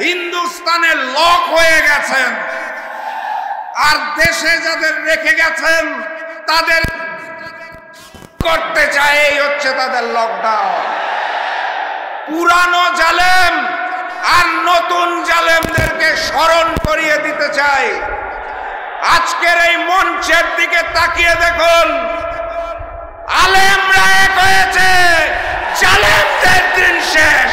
হিন্দুস্তানে লক হয়ে গেছেন, আর দেশে যাদের রেখে গেছেন তাদের করতে চায়। এই হচ্ছে তাদের লকডাউন। পুরানো জালেম আর নতুন জালেমদেরকে স্মরণ করিয়ে দিতে চাই। আজকের এই মঞ্চের দিকে তাকিয়ে দেখুন, আলেমরা এক হয়েছে, জালেমদের দিন শেষ।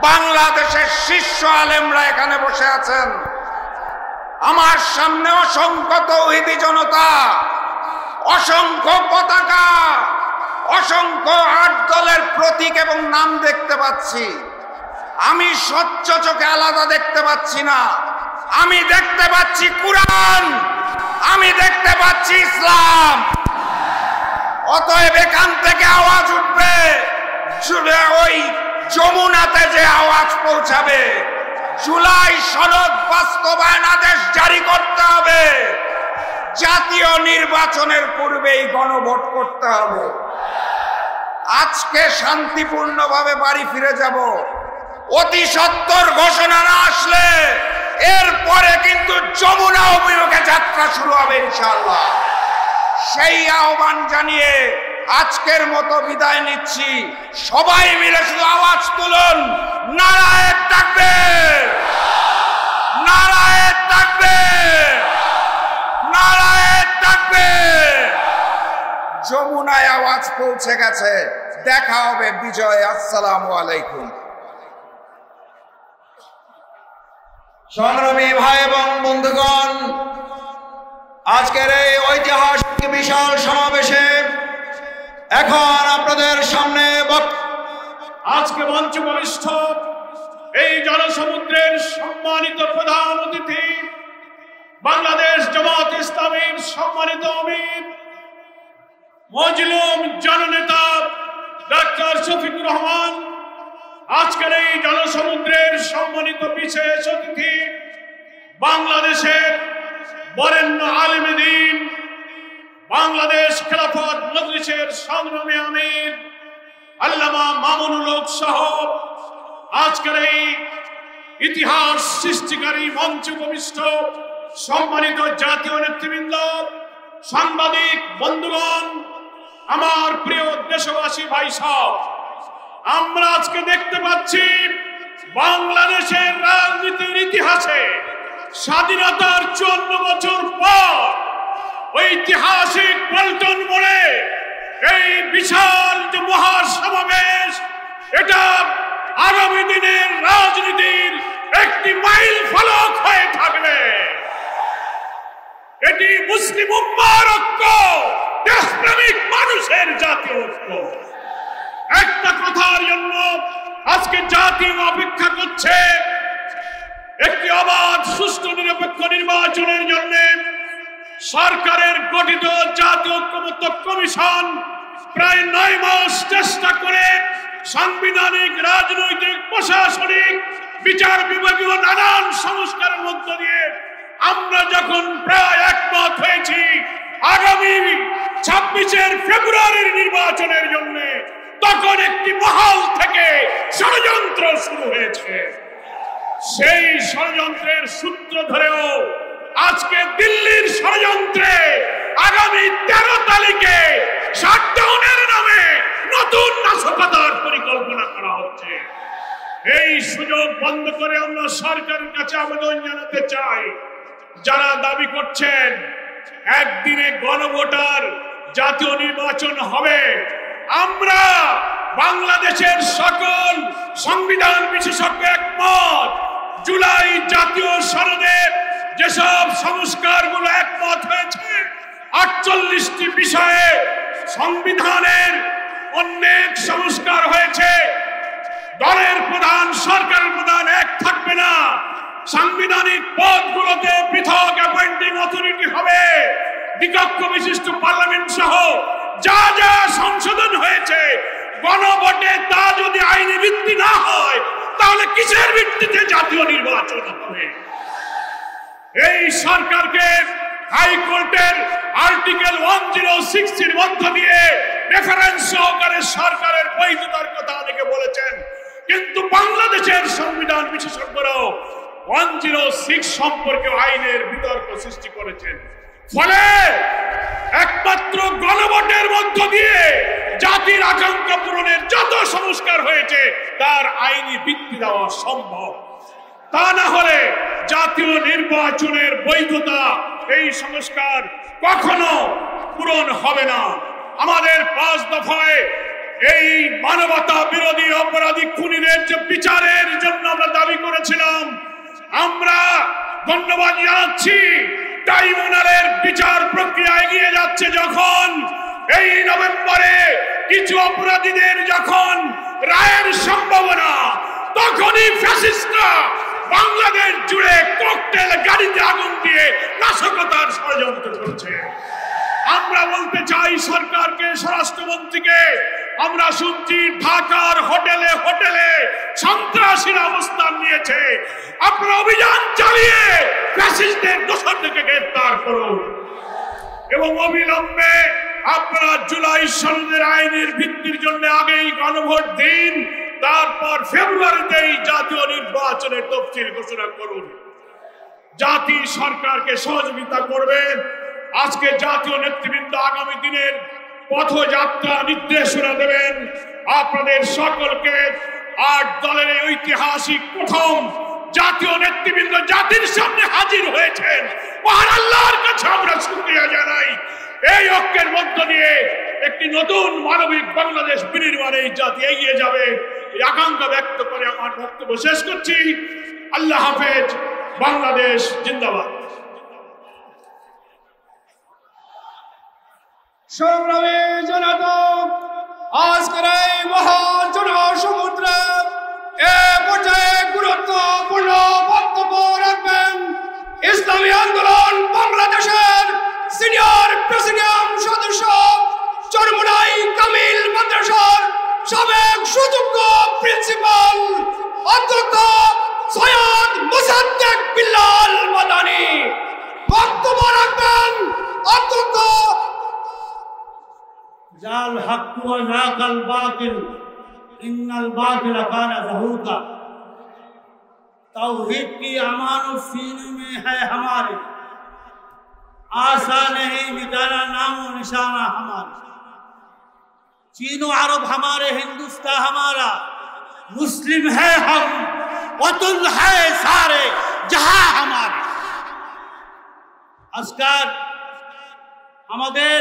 বাংলাদেশের শীর্ষ আলেমরা এখানে বসে আছেন। আমার সামনে অসংখ্য তৌহিদি জনতা, অসংখ্য পতাকা, অসংখ্য 8 দলের প্রতীক এবং নাম দেখতে পাচ্ছি। আমি স্বচ্ছ চোখে আলাদা দেখতে পাচ্ছি না। আমি দেখতে পাচ্ছি কুরআন, আমি দেখতে পাচ্ছি ইসলাম। অতএব এখান থেকে আওয়াজ উঠবে, ওই যমুনাতে যে আওয়াজ পৌঁছাবে, জুলাই সনদ বাস্তবায়ন আদেশ জারি করতে হবে, জাতীয় নির্বাচনের পূর্বেই গণভোট করতে হবে। আজকে শান্তিপূর্ণভাবে বাড়ি ফিরে যাব। অতি সত্বর ঘোষণা না আসলে এরপরে কিন্তু যমুনা অভিমুখে যাত্রা শুরু হবে ইনশাআল্লাহ। সেই আহ্বান জানিয়ে আজকের মতো বিদায় নিচ্ছি। সবাই মিলে শুধু আওয়াজ তুলুন, নারায়ে তাকবীর, নারায়ে তাকবীর, নারায়ে তাকবীর। যমুনায় আওয়াজ পৌঁছে গেছে। দেখা হবে বিজয়। আসসালামু আলাইকুম। সংগ্রামী ভাই এবং বন্ধুগণ, আজকের এই ঐতিহাসিক বিশাল সমাবেশে এখন আপনাদের সামনে আজকে মঞ্চ বরিষ্ঠ এই জনসমুদ্রের সম্মানিত প্রধান অতিথি, বাংলাদেশ জামাত ইসলামীর সম্মানিত আমির, মজলুম জননেতা ডাক্তার শফিকুর রহমান, আজকের এই জনসমুদ্রের সম্মানিত বিশেষ অতিথি, বাংলাদেশের বরেণ্য আলেম দ্বীন, বাংলাদেশ খেলাফত মজলিসের সংগ্রামী আমির আল্লামা মামুনুল হক সহ আজকের এই ইতিহাস সৃষ্টিকারী মঞ্চ উপবিষ্ট সম্মানিত জাতীয় নেতৃবৃন্দ, সাংবাদিক বন্ধুগণ, আমার প্রিয় দেশবাসী ভাই সব, আমরা আজকে দেখতে পাচ্ছি বাংলাদেশের রাজনীতির ইতিহাসে স্বাধীনতার 54 বছর পর ঐতিহাসিক পল্টন মোড়ে এই বিশাল যে মহাসমাবেশ, এটা আগামী দিনের রাজনীতির একটি মাইল ফলক হয়ে থাকবে। এটি মুসলিম উম্মার ঐক্য, দেশপ্রেমিক মানুষের জাতীয় ঐক্য। একটা কথার জন্য আজকে জাতি অপেক্ষা করছে, একটি অবাধ সুষ্ঠু নিরপেক্ষ নির্বাচনের জন্য সরকারের গঠিত জাতীয় ঐক্যমত্য কমিশন প্রায় 9 মাস চেষ্টা করে সাংবিধানিক, রাজনৈতিক, প্রশাসনিক, বিচার বিভাগীয় নানান সংস্কারের মধ্য দিয়ে আমরা যখন প্রায় একমত হয়েছি আগামী 26 ফেব্রুয়ারির নির্বাচনের জন্য তখন একটি মহল থেকে ষড়যন্ত্র শুরু হয়েছে। সেই ষড়যন্ত্রের সূত্র ধরেও আজকে দিল্লির ষড়যন্ত্রে আগামী 13 তারিখে শাটডাউনের নামে নতুন নাশকতার পরিকল্পনা করা হচ্ছে। এই সুযোগ বন্ধ করে আমরা সরকারের কাছে আবেদন জানাতে চাই, যারা দাবি করছেন একদিনে গণভোটার জাতীয় নির্বাচন হবে, আমরা বাংলাদেশের সকল সংবিধান বিশেষজ্ঞ একমত। জুলাই জাতীয় সনদের যেসব সংস্কারগুলো একমত হয়েছে, 48টি বিষয়ে সংবিধানের অনেক সংস্কার হয়েছে। দলের প্রধান, সরকারের প্রধান এক থাকবে না। সাংবিধানিক পদগুলোতে পৃথক অ্যাপয়েন্টিং অথরিটি হবে। দ্বিকক্ষ বিশিষ্ট পার্লামেন্ট সহ যা যা সংশোধন হয়েছে গণভোটে, তা যদি আইনি ভিত্তি না হয় তাহলে কিসের ভিত্তিতে জাতীয় নির্বাচন হবে? এই সরকারকে হাইকোর্টের আর্টিকেল 106 এর মধ্য দিয়ে রেফারেন্স সহকারে সরকারের বৈধতার কথা অনেকে বলেছেন, কিন্তু বাংলাদেশের সংবিধান বিশেষজ্ঞরাও 106 সম্পর্কে আইনের বিতর্ক সৃষ্টি করেছেন। ফলে একমাত্র গণভোটের মধ্য দিয়ে জাতির আকাঙ্ক্ষা পূরণের যত সংস্কার হয়েছে তার আইনি ভিত্তি দেওয়া সম্ভব। তা না হলে জাতীয় নির্বাচনের বৈধতা, এই সংস্কার কখনো পূরণ হবে না। আমাদের 5 দফায় এই মানবতা বিরোধী অপরাধী খুনিদের যে বিচারের জন্য আমরা দাবি করেছিলাম, আমরা ধন্যবাদ জানাচ্ছি। ট্রাইব্যুনালের বিচার প্রক্রিয়া এগিয়ে যাচ্ছে। যখন এই নভেম্বরে কিছু অপরাধীদের যখন রায়ের সম্ভাবনা, তখনই ফ্যাসিস্টরা বাংলাদেশ জুড়ে ককটেল গাড়িতে আগুন দিয়ে নাশকতার ষড়যন্ত্র করছে। আমরা বলতে চাই সরকারকে, স্বরাষ্ট্রমন্ত্রীকে, আমরা শুনছি ঢাকার হোটেলে হোটেলে সন্ত্রাসীরা অবস্থান নিয়েছে। আপনারা অভিযান চালিয়ে ফ্যাসিস্টদের দোষরদেরকে গ্রেফতার করুন এবং অবিলম্বে আপনারা জুলাই সনদের আইনের ভিত্তির জন্য আগেই গণভোট দিন, তারপর ফেব্রুয়ারিতেই জাতীয় নির্বাচনের তফসিল ঘোষণা করুন। জাতি সরকারকে সহযোগিতা করবে। আজকে জাতীয় নেতৃবৃন্দ আগামী দিনের পথযাত্রা নির্দেশনা দেবেন আপনাদের সকলকে। 8 দলের এই ঐতিহাসিক প্রথম জাতীয় নেতৃবৃন্দ জাতির সামনে হাজির হয়েছেন। মহান আল্লাহর কাছে আমরা শুকরিয়া জানাই। এই ঐক্যের মধ্য দিয়ে একটি নতুন মানবিক বাংলাদেশ বিনির্মাণে এই জাতি এগিয়ে যাবে, এই আকাঙ্ক্ষা ব্যক্ত করে আমার বক্তব্য শেষ করছি। আল্লাহ হাফেজ। বাংলাদেশ জিন্দাবাদ। সংগ্রামী জনতা, আজকের এই মহাজনসমুদ্রে এ পর্যায়ে গুরুত্বপূর্ণ বক্তব্য রাখবেন ইসলামী আন্দোলন বাংলাদেশের সিনিয়র প্রেসিডিয়াম সদস্য, চরমুনাই কামিল মাদ্রাসার সাবেক সুযোগ্য প্রিন্সিপাল অধ্যক্ষ সৈয়দ মুসাদ্দেক বিল্লাল মাদানী। বক্তব্য রাখবেন অধ্যক্ষ जाल हक व जाकल बातिल इन्नल बातिल कान ज़हूका। तौहीद की अमान और सीने में है हमारे, आशा नहीं मिटाना नामो निशाना हमारा। चीनो अरब हमारे, हिंदुस्तान हमारा, मुस्लिम है हम, वतन है सारे जहां हमारे। आजकल আমাদের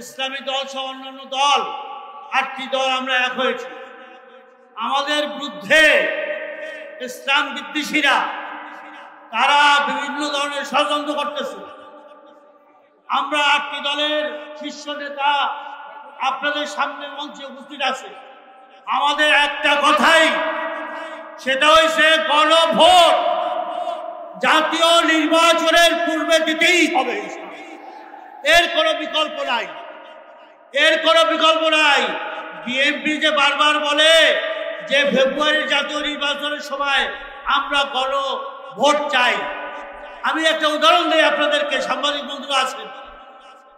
ইসলামী দল সহ অন্যান্য দল 8টি দল আমরা এক হয়েছি। আমাদের বিরুদ্ধে ইসলাম বিদ্বেষীরা তারা বিভিন্ন ধরনের ষড়যন্ত্র করতেছে। আমরা 8টি দলের শীর্ষ নেতা আপনাদের সামনে মঞ্চে উপস্থিত আছে। আমাদের একটা কথাই, সেটা হয়েছে গণভোট জাতীয় নির্বাচনের পূর্বে দিতেই হবে। এর কোনো বিকল্প নাই, এর কোনো বিকল্প নাই। বিএনপি যে বারবার বলে যে ফেব্রুয়ারির জাতীয় নির্বাচনের সময় আমরা গণভোট চাই। আমি একটা উদাহরণ দিই আপনাদেরকে, সাংবাদিক বন্ধুরা আছেন।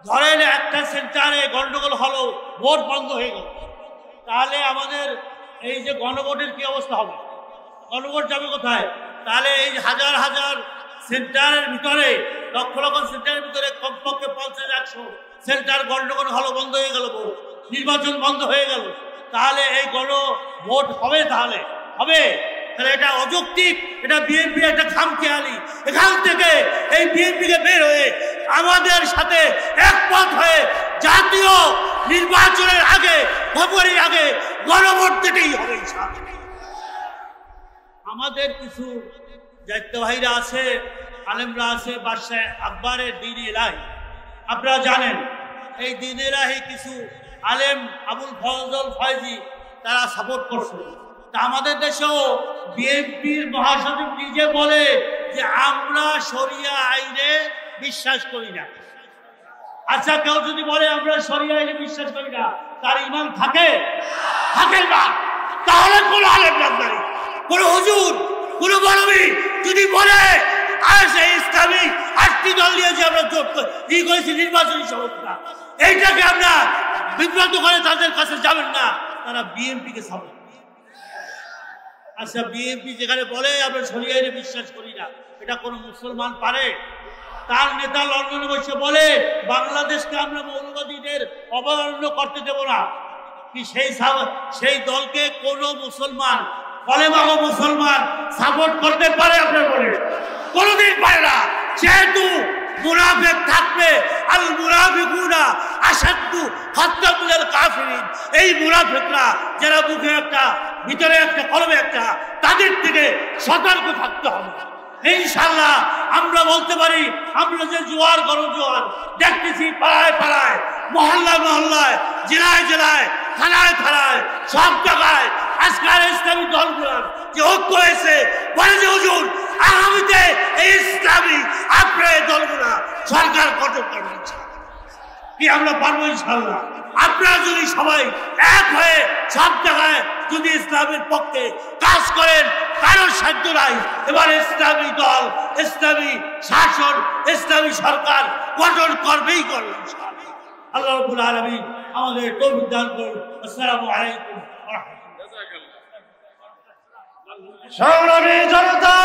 ধরেন একটা সেন্টারে গন্ডগোল হলো, ভোট বন্ধ হয়ে গেল, তাহলে আমাদের এই যে গণভোটের কি অবস্থা হবে? গণভোট যাবে কোথায়? তাহলে এই হাজার হাজার সেন্টারের ভিতরে, লক্ষ লক্ষ সেন্টারের ভিতরে কমপক্ষে 50-100 সেন্টার গন্ডগোল হলো, বন্ধ হয়ে গেল, ভোট, নির্বাচন বন্ধ হয়ে গেল, তাহলে এই গণভোট হবে? তাহলে হবে? তাহলে এটা অযৌক্তিক, এটা বিএনপি একটা খামখেয়ালি। এখান থেকে এই বিএনপিকে বের হয়ে আমাদের সাথে একমত হয়ে জাতীয় নির্বাচনের আগে, ফেব্রুয়ারির আগে গণভোট দিতেই হবে। আমাদের কিছু দায়িত্ববাহীরা আছে, আলেমরা আছে, বাদশাহ আকবরের দিন এলাহি, আপনারা জানেন এই দিন এলাহি কিছু আলেম, আবুল ফজল ফয়জি, তারা সাপোর্ট করছে। তা আমাদের দেশেও বিএনপির মহাসচিব নিজে বলে যে আমরা শরিয়া আইনে বিশ্বাস করি না। আচ্ছা, কেউ যদি বলে আমরা শরিয়া আইনে বিশ্বাস করি না, তার ইমান থাকে? থাকে না। তাহলে কোন আলেম জানদারি, কোন হুজুর, কোন বলবি যদি বলে ইসলামী 8টি দল নিয়ে যে আমরা জোট করেছি নির্বাচনী সংস্থা, এইটাকে আমরা বিভ্রান্ত করে তাদের কাছে যাবেন না, তারা বিএনপিকে সাপোর্ট। আচ্ছা, বিএনপি যেখানে বলে আমরা শরিয়া আইনে বিশ্বাস করি না, এটা কোনো মুসলমান পারে? তার নেতা লন্ডনে বসে বলে বাংলাদেশকে আমরা মৌলবাদীদের অবমাননা করতে দেব না, কি সেই দলকে কোনো মুসলমান, কলেমাগো মুসলমান সাপোর্ট করতে পারে? আপনার বলে কোনোদিন পারে না। যেহেতু মুনাফিক থাকবে, আল মুনাফিকুনা আশাদ্দু খাত্তাম মিনাল কাফিরিন, এই মুনাফিকরা যারা মুখে একটা, ভিতরে একটা, কলমে একটা, তাদের থেকে সতর্ক থাকতে হবে। ইনশাআল্লাহ আমরা বলতে পারি, আমরা যে জোয়ার গণজোয়ার দেখতেছি পাড়ায় পাড়ায়, মহল্লায় মহল্লায়, জেলায় জেলায়, থানায় থানায়, সব জায়গায় আজকাল ইসলামী দলগুলোর যে ঐক্য হয়েছে, বলে যে হুজুর আগামীতে এই ইসলামী আপনার দলগুলা সরকার গঠন করবে। কি আমরা পারবো? ইনশাআল্লাহ। আপনারা যদি সবাই এক হয়ে সব জায়গায় যদি ইসলামের পক্ষে কাজ করেন, কারোর সাধ্য নাই এবার ইসলামী দল, ইসলামী শাসন, ইসলামী সরকার গঠন করবেই করবে। আল্লাহ রাব্বুল আলামিন আমাদের তৌফিক দান করুন। আসসালামু আলাইকুম ওয়া রাহমাতুল্লাহ। সংগ্রামী জনতা,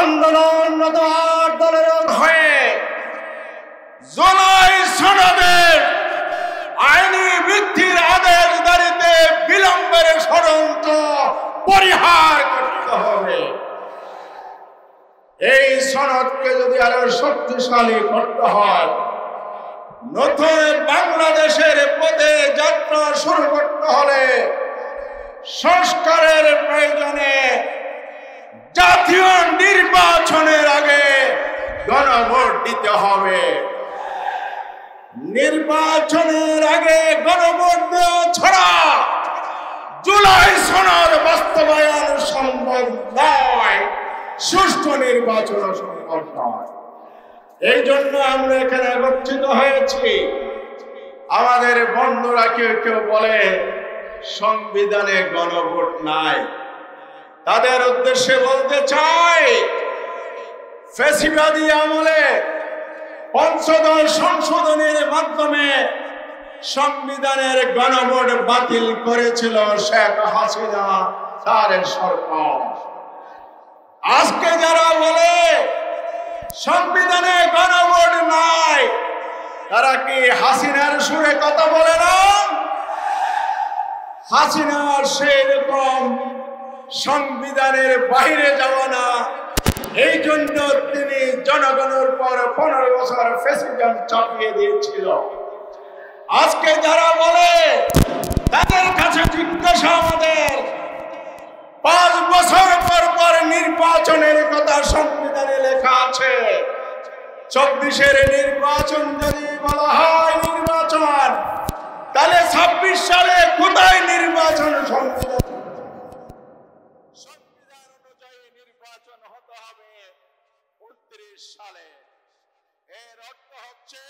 আন্দোলনরত 8 দলের হয়ে জুলাই সনদের আইনি ভিত্তির আদেশদারিতে বিলম্বের ষড়যন্ত্র পরিহার করতে হবে। এই সনদকে যদি আরো শক্তিশালী করতে হয়, নতুন বাংলাদেশের পথে যাত্রা শুরু করতে হলে সংস্কারের প্রয়োজনে জাতীয় নির্বাচনের আগে গণভোট দিতে হবে। নির্বাচনের আগে গণভোট দেওয়া ছাড়া জুলাই সনদ বাস্তবায়ন সম্ভব নয়, সুষ্ঠু নির্বাচন সম্ভব নয়। এই জন্য আমরা এখানে একত্রিত হয়েছি। আমাদের বন্ধুরা কেউ কেউ বলে সংবিধানে গণভোট নাই, তাদের উদ্দেশ্যে বলতে চাই, ফ্যাসিবাদী আমলে পঞ্চদশ সংশোধনের মাধ্যমে সংবিধানের গণভোট বাতিল করেছিল শেখ হাসিনা তার সরকার। আজকে যারা বলে সংবিধানে গণভোট নাই, তারা কি হাসিনার সুরে কথা বলে না? হাসিনার সেই রকম সংবিধানের বাইরে যাওয়া না, এই জন্য তিনি জনগণের পর 15 বছর ফ্যাসিজম চাপিয়ে দিয়েছিল। আজকে যারা বলে তাদের কাছে জিজ্ঞাসা আমাদের, 5 বছর পর পর নির্বাচনের কথা সংবিধানে লেখা আছে। 24-এর নির্বাচন যদি বলা হয় নির্বাচন, তাহলে 26 সালে কোথায় নির্বাচন? সংবিধান অনুযায়ী নির্বাচন হতে হবে 29 সালে। এর অর্থ হচ্ছে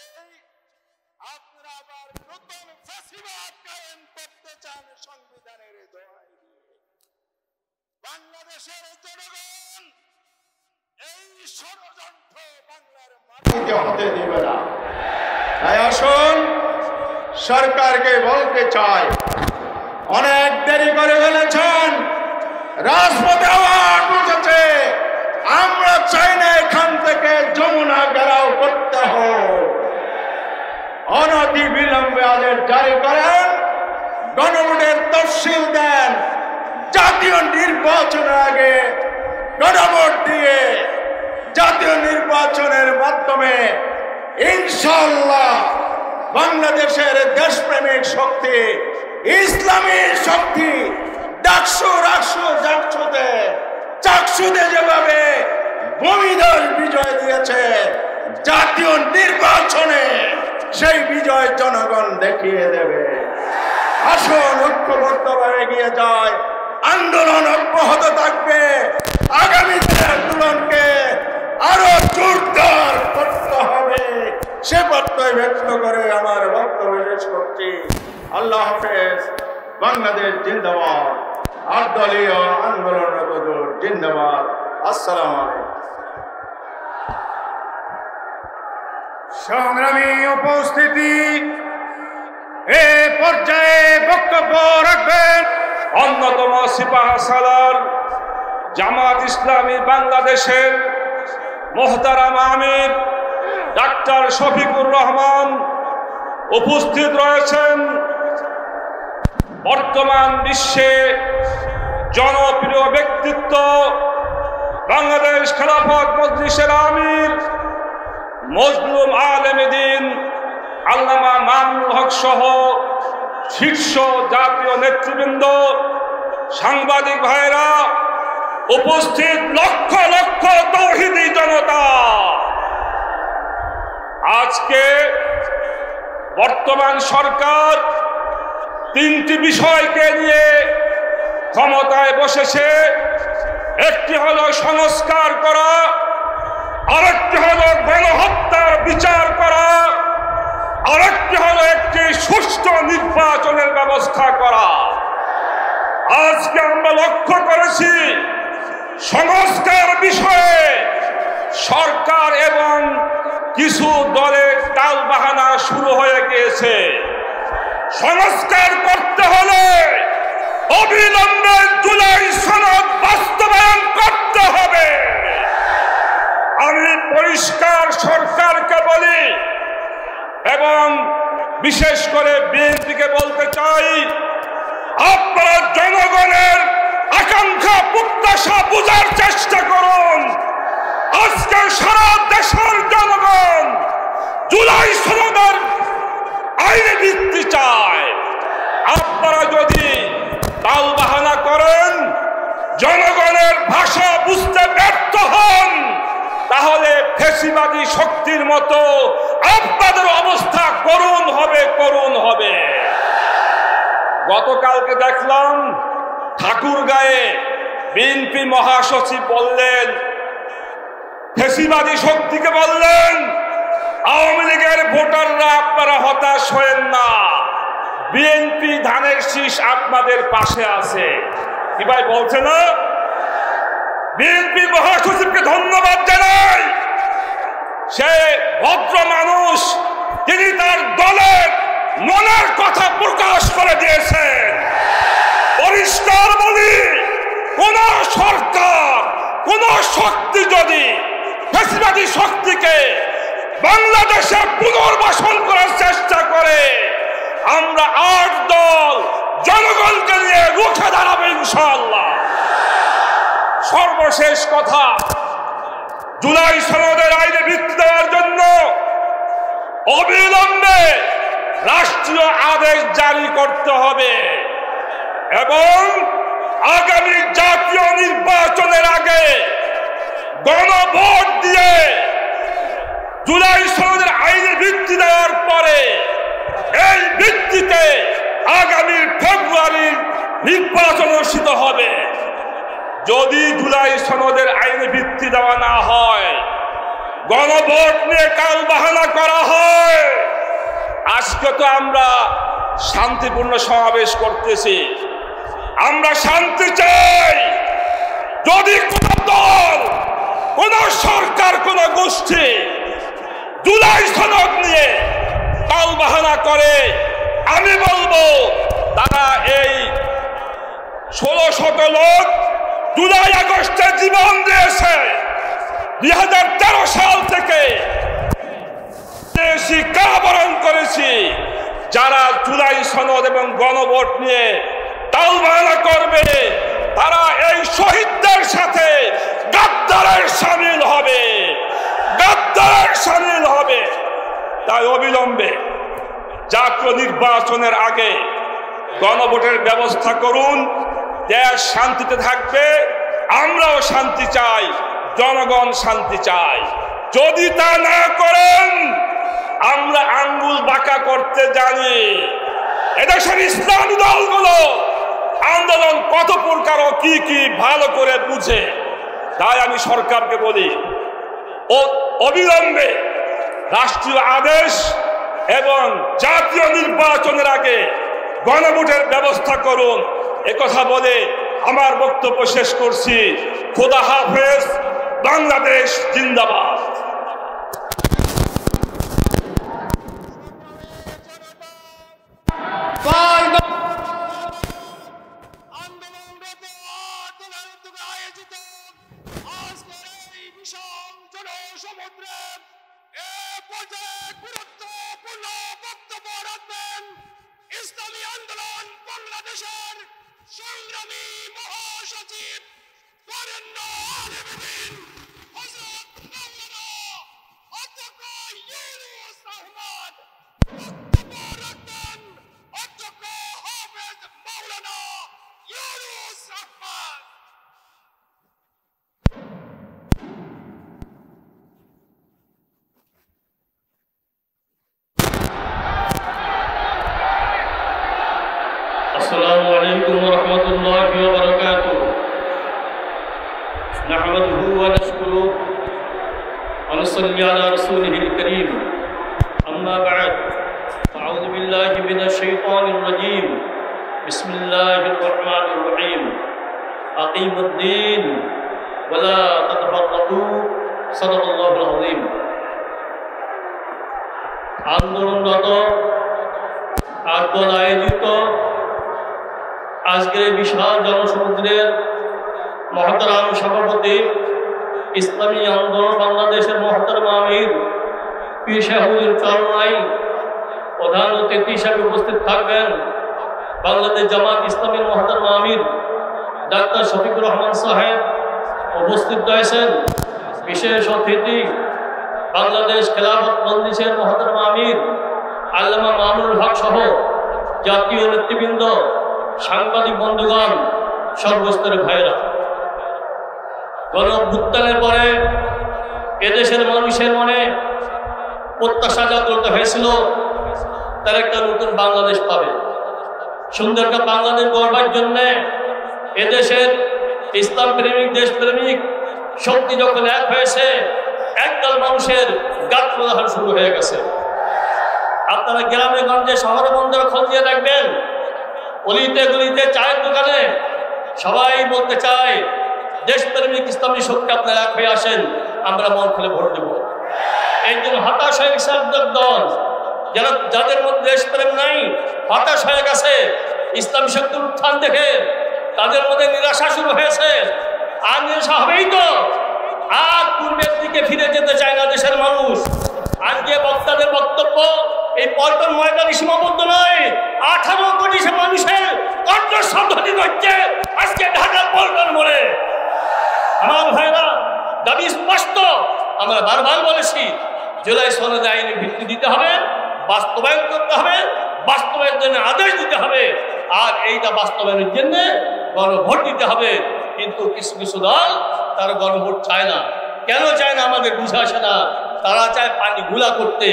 আপনারা আবার নতুন ফ্যাসিবাদ কায়েম করতে চান সংবিধানের দোহাই দিয়ে। বাংলাদেশের জনগণ এই ষড়যন্ত্র বাংলার মাটিতে হতে দিবে না। তাই আসুন, সরকারকে বলতে চাই, অনেক দেরি করে ফেলেছেন, রাজপথে আওয়াজ উঠেছে, আমরা চাই না এখান থেকে যমুনা ঘেরাও করতে হোক। অনতি বিলম্বে আদেশ জারি করেন, গণভোটের তফসিল দেন, জাতীয় নির্বাচনের আগে গণভোট দিয়ে জাতীয় নির্বাচনের মাধ্যমে ইনশাআল্লাহ বাংলাদেশের দেশপ্রেমিক শক্তি, ইসলামী শক্তি চাকসুদে যেভাবে ভূমিধর বিজয় দিয়েছে, জাতীয় নির্বাচনে সেই বিজয় জনগণ দেখিয়ে দেবে। আসুন ঐক্যবদ্ধভাবে এগিয়ে যায়, আন্দোলন অব্যাহত থাকবে। আগামী দিনের আন্দোলনকে আরো জোরদার করতে হবে, সে প্রত্যয় ব্যক্ত করে আমার বক্তব্য শেষ করছি। আল্লাহ হাফেজ। বাংলাদেশ জিন্দাবাদ। আটদলীয় আন্দোলনরত জোট জিন্দাবাদ। আসসালামু আলাইকুম। সংগ্রামী উপস্থিতি, এ পর্যায়ে বক্তব্য রাখবেন অন্যতম সিপাহসালার জামাত ইসলামী বাংলাদেশের মোহতারাম আমির ডাক্তার শফিকুর রহমান। উপস্থিত রয়েছেন বর্তমান বিশ্বে জনপ্রিয় ব্যক্তিত্ব, বাংলাদেশ খেলাফত মজলিসের আমির মজলুম আলেমে দ্বীন আল্লামা মামুনুল হক সহ শীর্ষ জাতীয় নেতৃবৃন্দ, সাংবাদিক ভাইরা, উপস্থিত লক্ষ লক্ষ তৌহিদি জনতা। আজকে বর্তমান সরকার তিনটি বিষয়কে নিয়ে ক্ষমতায় বসেছে। একটি হলো সংস্কার করা, আরেকটি হলো গণহত্যার বিচার করা, আরেকটি হলো একটি সুষ্ঠু নির্বাচনের ব্যবস্থা করা। আজকে আমরা লক্ষ্য করেছি সংস্কার বিষয়ে সরকার এবং কিছু দলের টালবাহানা শুরু হয়ে গিয়েছে। সংস্কার করতে হলে অবিলম্বে জুলাই সনদ বাস্তবায়ন করতে হবে। আমি পরিষ্কার সরকারকে বলি এবং বিশেষ করে বিএনপিকে বলতে চাই, আপনারা জনগণের আকাঙ্ক্ষা প্রত্যাশা বোঝার চেষ্টা করুন। আজকে সারা দেশের জনগণ জুলাই সনদের আইনি ভিত্তি চায়। আপনারা যদি টালবাহানা করেন, জনগণের ভাষা বুঝতে ব্যর্থ হন, তাহলে ফ্যাসিবাদী শক্তির মতো আপনাদের অবস্থা করুণ হবে। গতকালকে দেখলাম ঠাকুরগাঁয়ে বিএনপি মহাসচিব বললেন, ফ্যাসিবাদী শক্তিকে বললেন, আওয়ামী লীগের ভোটাররা আপনারা হতাশ হয়েন না, বিএনপি ধানের শীষ আপনাদের পাশে আছে। কি ভাই বলছে না? বিএনপি মহাসচিবকে ধন্যবাদ জানাই। সে ভদ্র মানুষ, তিনি তার দলের মনের কথা প্রকাশ করে দিয়েছেন। পরিষ্কার বলি, কোন সরকার, কোন শক্তি যদি ফ্যাসিবাদী শক্তিকে বাংলাদেশে পুনর্বাসন করার চেষ্টা করে, আমরা 8 দল জনগণকে নিয়ে রুখে দাঁড়াবো ইনশাআল্লাহ। সর্বশেষ কথা, জুলাই সনদের আইনে ভিত্তি দেওয়ার জন্য অবিলম্বে রাষ্ট্রীয় আদেশ জারি করতে হবে এবং আগামী জাতীয় নির্বাচনের আগে গণভোট দিয়ে জুলাই সনদের আইনে ভিত্তি দেওয়ার পরে এই ভিত্তিতে আগামী ফেব্রুয়ারির নির্বাচন অনুষ্ঠিত হবে। যদি জুলাই সনদের আইনে ভিত্তি দেওয়া না হয়, গণভোট নিয়ে টালবাহানা করা হয়, আজকে তো আমরা শান্তিপূর্ণ সমাবেশ করতেছি, আমরা শান্তি চাই। যদি কোন দল কোন সরকার কোন গোষ্ঠী জুলাই সনদ নিয়ে টালবাহানা করে, আমি বলবো তারা এই 1600 লোক জুলাই আগস্টে জীবন দিয়েছে। 2013 সাল থেকে কারাবরণ করেছি। যারা জুলাই সনদ এবং গণভোট নিয়ে টালবাহানা করবে তারা এই শহীদদের সাথে গাদ্দারের শামিল হবে, গাদ্দারের শামিল হবে। তাই অবিলম্বে জাতীয় নির্বাচনের আগে গণভোটের ব্যবস্থা করুন। দেশ শান্তিতে থাকবে, আমরাও শান্তি চাই, জনগণ শান্তি চাই। যদি তা না করেন আমরা আঙ্গুল বাঁকা করতে জানি। এদেশের ইসলামী দলগুলো আন্দোলন কত প্রকার ও কি কি ভালো করে বুঝে। তাই আমি সরকারকে বলি অবিলম্বে রাষ্ট্রীয় আদেশ এবং জাতীয় নির্বাচনের আগে গণভোটের ব্যবস্থা করুন। একথা বলে আমার বক্তব্য শেষ করছি। খোদা হাফেজ। বাংলাদেশ জিন্দাবাদ। ইসলামী আন্দোলন বাংলাদেশের সংগ্রামী মহাসচিব বরেণ্য আলেমদ্বীন হযরত মাওলানা অধ্যক্ষ ইউনূস আহমদ, বক্তব্য রাখবেন অধ্যক্ষ হাফেজ মাওলানা ইউনূস আহমদ। السلام عليكم ورحمة الله وبركاته. نحمده ونشكره ونصلي على رسوله الكريم. أما بعد أعوذ بالله من الشيطان الرجيم. بسم الله الرحمن الرحيم. أقيموا الدين ولا تتفرقوا. صدق الله العظيم. আন্দোলনরত আন্দোলন আয়োজিত আজকের বিশাল জনসমুদ্রের মহতরাম সভাপতি ইসলামী আন্দোলন বাংলাদেশের মহতরম আমির পীর শাহ হুজুর চরমনাই প্রধান অতিথি হিসাবে উপস্থিত থাকবেন বাংলাদেশ জামাত ইসলামীর মহতরম আমির ডাক্তার শফিকুর রহমান সাহেব উপস্থিত রয়েছেন। বিশেষ অতিথি বাংলাদেশ খেলাফত মজলিসের মহতরম আমির আল্লামা মামুনুল হক সহ জাতীয় নেতৃবৃন্দ, সাংবাদিক বন্ধুগণ, সর্বস্তরের ভাইয়েরা, গণ অভ্যুত্থানের পরে এদেশের মানুষের মনে প্রত্যাশা জাগ্রত হয়েছিল তার একটা নতুন বাংলাদেশ পাবে। সুন্দর একটা বাংলাদেশ গড়বার জন্য এদেশের ইসলাম প্রেমিক, দেশপ্রেমিক শক্তি যখন এক হয়েছে, একদল মানুষের গাত প্রদান শুরু হয়ে গেছে। আপনারা গ্রামে গঞ্জে শহরে বন্দরে খোঁজ দিয়ে দেখবেন, অলিতে গলিতে চায়ের দোকানে সবাই বলতে চায় দেশপ্রেমিক ইসলামী শক্তি আপনারা এক হয়ে আসেন, আমরা মন খুলে ভোট দেব। এই জন্য হতাশ হয়ে গেছে দল, যাদের মধ্যে দেশপ্রেম নাই, হতাশ হয়ে গেছে। ইসলামী শক্তির উত্থান দেখে তাদের মধ্যে নিরাশা শুরু হয়েছে। আর নিরাশা হবেই তো, আর পূর্বের দিকে ফিরে যেতে চায় না দেশের মানুষ। আজকে বক্তাদের বক্তব্য এই পল্টন ময়দানে সীমাবদ্ধ নয়, 18 কোটি মানুষের কণ্ঠস্বর ধ্বনিত হচ্ছে আজকে ঢাকার পল্টন মোড়ে। আমার ভাইরা, দাবি স্পষ্ট, আমরা বারবার বলেছি, জুলাই সনদে আইনি ভিত্তি দিতে হবে, বাস্তবায়ন করতে হবে, বাস্তবায়নের জন্য আদেশ দিতে হবে, আর এইটা বাস্তবায়নের জন্য গণভোট দিতে হবে। কিন্তু কিছু কিছু দল তারা গণভোট চায় না। কেন চায় না আমাদের বুঝে আসে না। তারা চায় পানি ঘোলা করতে,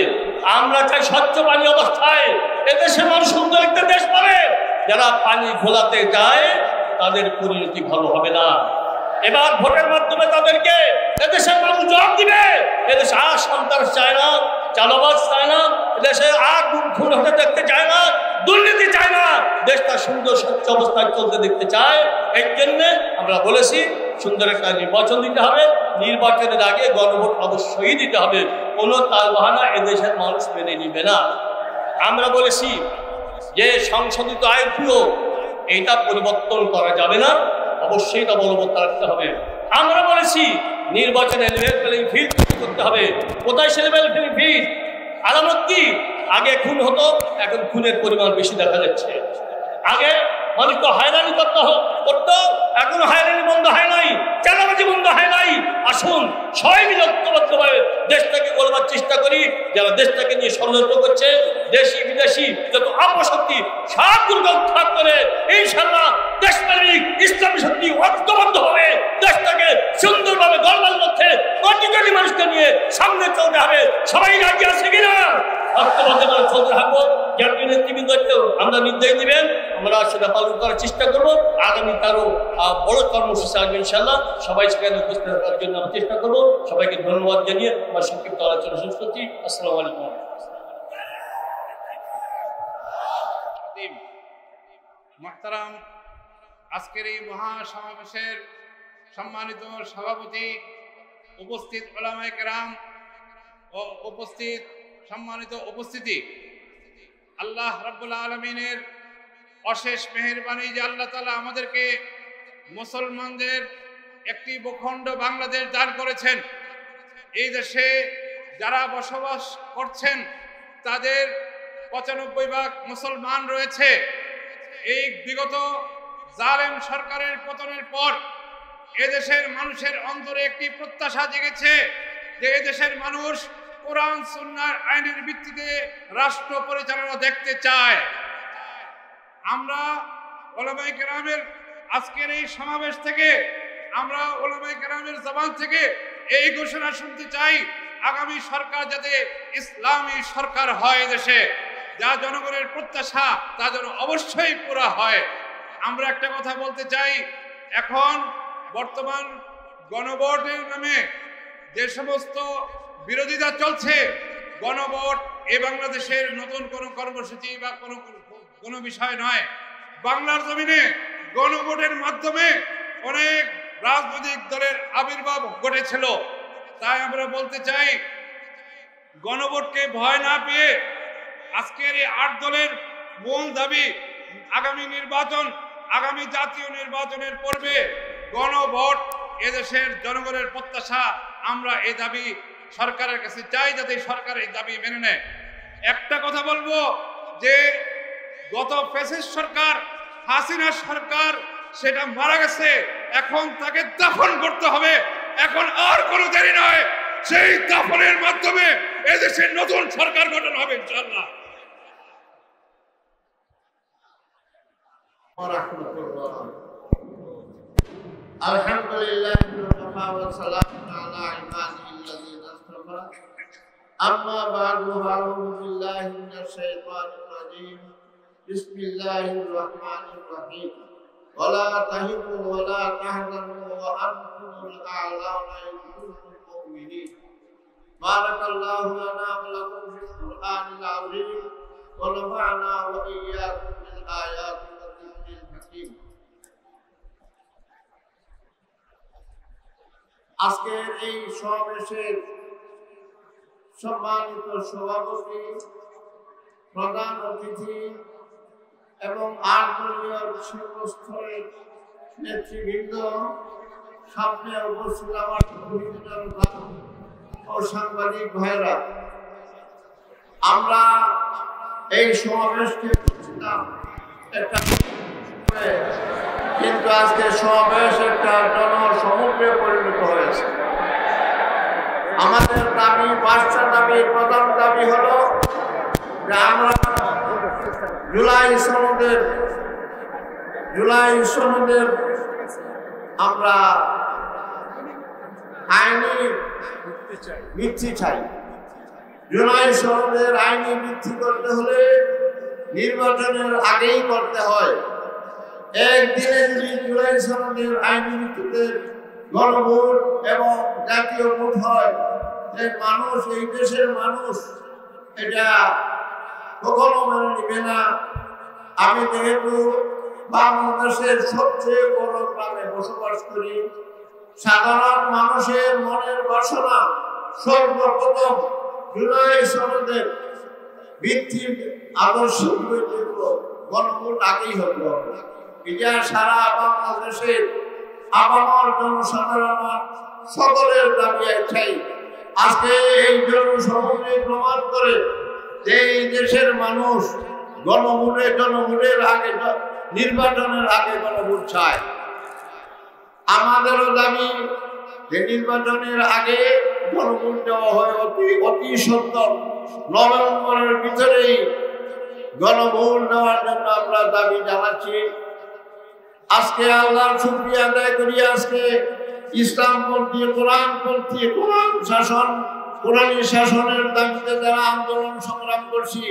আমরা চাই স্বচ্ছ পানি অবস্থায় এদেশের মানুষ সুন্দর একটা দেশ পাবে। যারা পানি ঘোলাতে যায় তাদের পরিণতি ভালো হবে না। এবার ভোটের মাধ্যমে তাদেরকে এদেশের মানুষ জবাব দিবে। এদেশে আর সন্ত্রাস চায় না, চালাবাজ চায় না, এদেশে আর খুন হতে দেখতে চায় না, দুর্নীতি চায় না, দেশটা সুন্দর স্বচ্ছ অবস্থায় চলতে দেখতে চায়। এই জন্যে আমরা বলেছি সুন্দর একটা নির্বাচন দিতে হবে। নির্বাচনের আগে গণভোট অবশ্যই দিতে হবে। কোনো তালবাহানা এদেশের মানুষ মেনে নিবে না। আমরা বলেছি যে সংশোধিত আইনগুলো এইটা পরিবর্তন করা যাবে না, অবশ্যই তা বলবৎ রাখতে হবে। আমরা বলেছি নির্বাচনে লেভেল প্লেইং ফিল্ড করতে হবে। কোথায় সে লেভেল প্লেইং ফিল্ড? আলামত কি? আগে খুন হতো, এখন খুনের পরিমাণ বেশি দেখা যাচ্ছে। আগে মানুষকে হয়রানি করতো, এখনো হয়রানি বন্ধ হয় নাই, চাঁদাবাজি বন্ধ হয় নাই। আসুন সবাই মিলে ঐক্যবদ্ধভাবে দেশটাকে গড়বার চেষ্টা করি। যারা দেশটাকে নিয়ে ষড়যন্ত্র করছে, দেশি বিদেশি যত অপশক্তি সবগুলো উৎখাত করে ইনশাআল্লাহ দেশপ্রেমিক ইসলামী শক্তি ঐক্যবদ্ধভাবে দেশটাকে সুন্দরভাবে গড়বার মধ্যে কোটি কোটি মানুষকে নিয়ে সামনে চলতে হবে। সবাই রাজি আছে কিনা? ঐক্যবদ্ধভাবে চলতে থাকবো। জাতীয় নেতৃবৃন্দকেও আমরা নির্দেশ দিবেন, আমরা সেটা পালন করার চেষ্টা করবো। আগামীতে আরো বড় কর্মসূচি আসবে ইনশাআল্লাহ। সবাই সেখানে উপস্থিত থাকার জন্য আমরা চেষ্টা করবো। সবাইকে ধন্যবাদ জানিয়ে আমার সংক্ষিপ্ত আলোচনা শেষ করছি। আসসালামু আলাইকুম। মুহতারাম, আজকের এই মহাসমাবেশের সম্মানিত সভাপতি, উপস্থিত উলামায়ে কেরাম ও উপস্থিত সম্মানিত উপস্থিতি, আল্লাহ রাব্বুল আলামিনের অশেষ মেহেরবানি যে আল্লাহ তাআলা আমাদেরকে মুসলমানদের একটি ভূখণ্ড বাংলাদেশ দান করেছেন। এই দেশে যারা বসবাস করছেন তাদের ৯৫% মুসলমান রয়েছে। এই বিগত জালেম সরকারের পতনের পর এদেশের মানুষের অন্তরে একটি প্রত্যাশা জেগেছে যে এদেশের মানুষ কোরআন সুন্নাহর আইনের ভিত্তিতে রাষ্ট্র পরিচালনা দেখতে চায়। আমরা উলামায়ে কেরামের আজকের এই সমাবেশ থেকে, আমরা উলামায়ে কেরামের জবান থেকে এই ঘোষণা শুনতে চাই, আগামী সরকার যাতে ইসলামী সরকার হয় দেশে, যা জনগণের প্রত্যাশা তা যেন অবশ্যই পুরা হয়। আমরা একটা কথা বলতে চাই, এখন বর্তমান গণভোটের নামে যে সমস্ত বিরোধিতা চলছে, গণভোট এ বাংলাদেশের নতুন কোনো কর্মসূচি বা কোনো বিষয় নয়। বাংলার জমিনে গণভোটের মাধ্যমে অনেক রাজনৈতিক দলের আবির্ভাব ঘটেছিল। তাই আমরা বলতে চাই, গণভোটকে ভয় না পেয়ে আজকের এই ৮ দলের মূল দাবি আগামী নির্বাচন, আগামী জাতীয় নির্বাচনের পূর্বে গণভোট এদেশের জনগণের প্রত্যাশা। আমরা এই দাবি সরকারের কাছে চাই, যাতে সরকার এই দাবি মেনে নেয়। একটা কথা বলবো যে গত ফ্যাসিস্ট সরকার, হাসিনা সরকার, সেটা মারা গেছে, এখন তাকে দাফন করতে হবে। এখন আর কোনো দেরি নয়, সেই দাফনের মাধ্যমে এদেশের নতুন সরকার গঠন হবে ইনশাআল্লাহ। আলহামদুলিল্লাহ ওয়া সালামু আলা ইবাদিল্লাযিনা ইসতাফা। আম্মা বা'দু, আউযু বিল্লাহি মিনাশ শাইতানির রাজীম। বিসমিল্লাহির রাহমানির রাহিম। ওয়ালা তাহিনু ওয়ালা তাহজানু ওয়া আনতুমুল আ'লাউনা ইন কুনতুম মুমিনিন। বারাকাল্লাহু লানা ওয়া লাকুম ফিল কুরআনিল আযীম ওয়া নাফা'না ওয়া ইয়্যাকুম বিল আয়াতি ওয়াজ যিকরিল হাকীম। আজকের এই সমাবেশের সম্মানিত সভাপতি, প্রধান অতিথি এবং ৮ দলীয় সর্বস্তরের নেতৃবৃন্দ, সামনে উপস্থিত আমার ও সাংবাদিক ভাইরা, আমরা এই সমাবেশকে করছিলাম একটা, কিন্তু আজকে সমাবেশ একটা জনসমুদ্রে পরিণত হয়েছে। আমাদের দাবি, ৫টা দাবির প্রধান দাবি হলো যে আমরা জুলাই সনদের আমরা আইনি ভিত্তি চাই। জুলাই সনদের আইনি ভিত্তি করতে হলে নির্বাচনের আগেই করতে হয়। একদিনে যদি জুলাই সনদের আইনি ভিত্তিতে গণভোট এবং জাতীয় ভোট হয়, যে মানুষ, এই দেশের মানুষ এটা কখনো মেনে নিবে না। আমি যেহেতু বাংলাদেশের সবচেয়ে বড় গ্রামে বসবাস করি, সাধারণ মানুষের মনের বাসনা সর্বপ্রথম জুলাই সনদের ভিত্তির আদর্শ গণভোট আগেই হতে হবে। এটা সারা বাংলাদেশের আপামর জনসাধারণ সকলের দাবি একটাই। আজকে এই জনসমুদ্রে প্রমাণ করে যে এই দেশের মানুষ জনভোটের আগে নির্বাচনের আগে গণভোট চায়। আমাদেরও দাবি যে নির্বাচনের আগে গণভোট দেওয়া হয় অতি সত্তর নভেম্বরের ভিতরেই গণভোট দেওয়ার জন্য আমরা দাবি জানাচ্ছি। আজকে আল্লাহর শুকরিয়া আদায় করি, আজকে ইসলামপন্থী কোরআনী শাসনের দাবিতে যারা আন্দোলন সংগ্রাম করছি,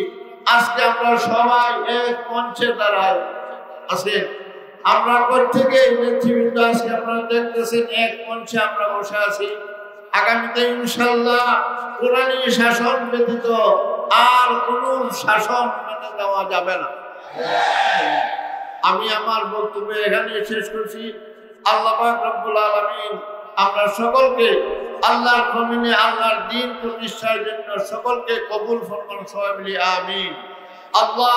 আজকে আমরা সবাই এক মঞ্চে দাঁড়াই। আজকে আমরা প্রত্যেকে নেতৃবৃন্দ আজকে আপনারা দেখতেছেন এক মঞ্চে আমরা বসে আছি। আগামীতে ইনশাল্লাহ কোরআনী শাসন ব্যতীত আর কোন শাসন মেনে দেওয়া যাবে না। আমি আমার বক্তব্য এখানে শেষ করছি। আল্লাহ পাক রব্বুল আলামিন আমরা সকলকে আল্লাহর জমিনে আল্লাহর দ্বীন প্রতিষ্ঠার জন্য সকলকে কবুল ফরমান, সবাই বলি আমিন। আল্লাহ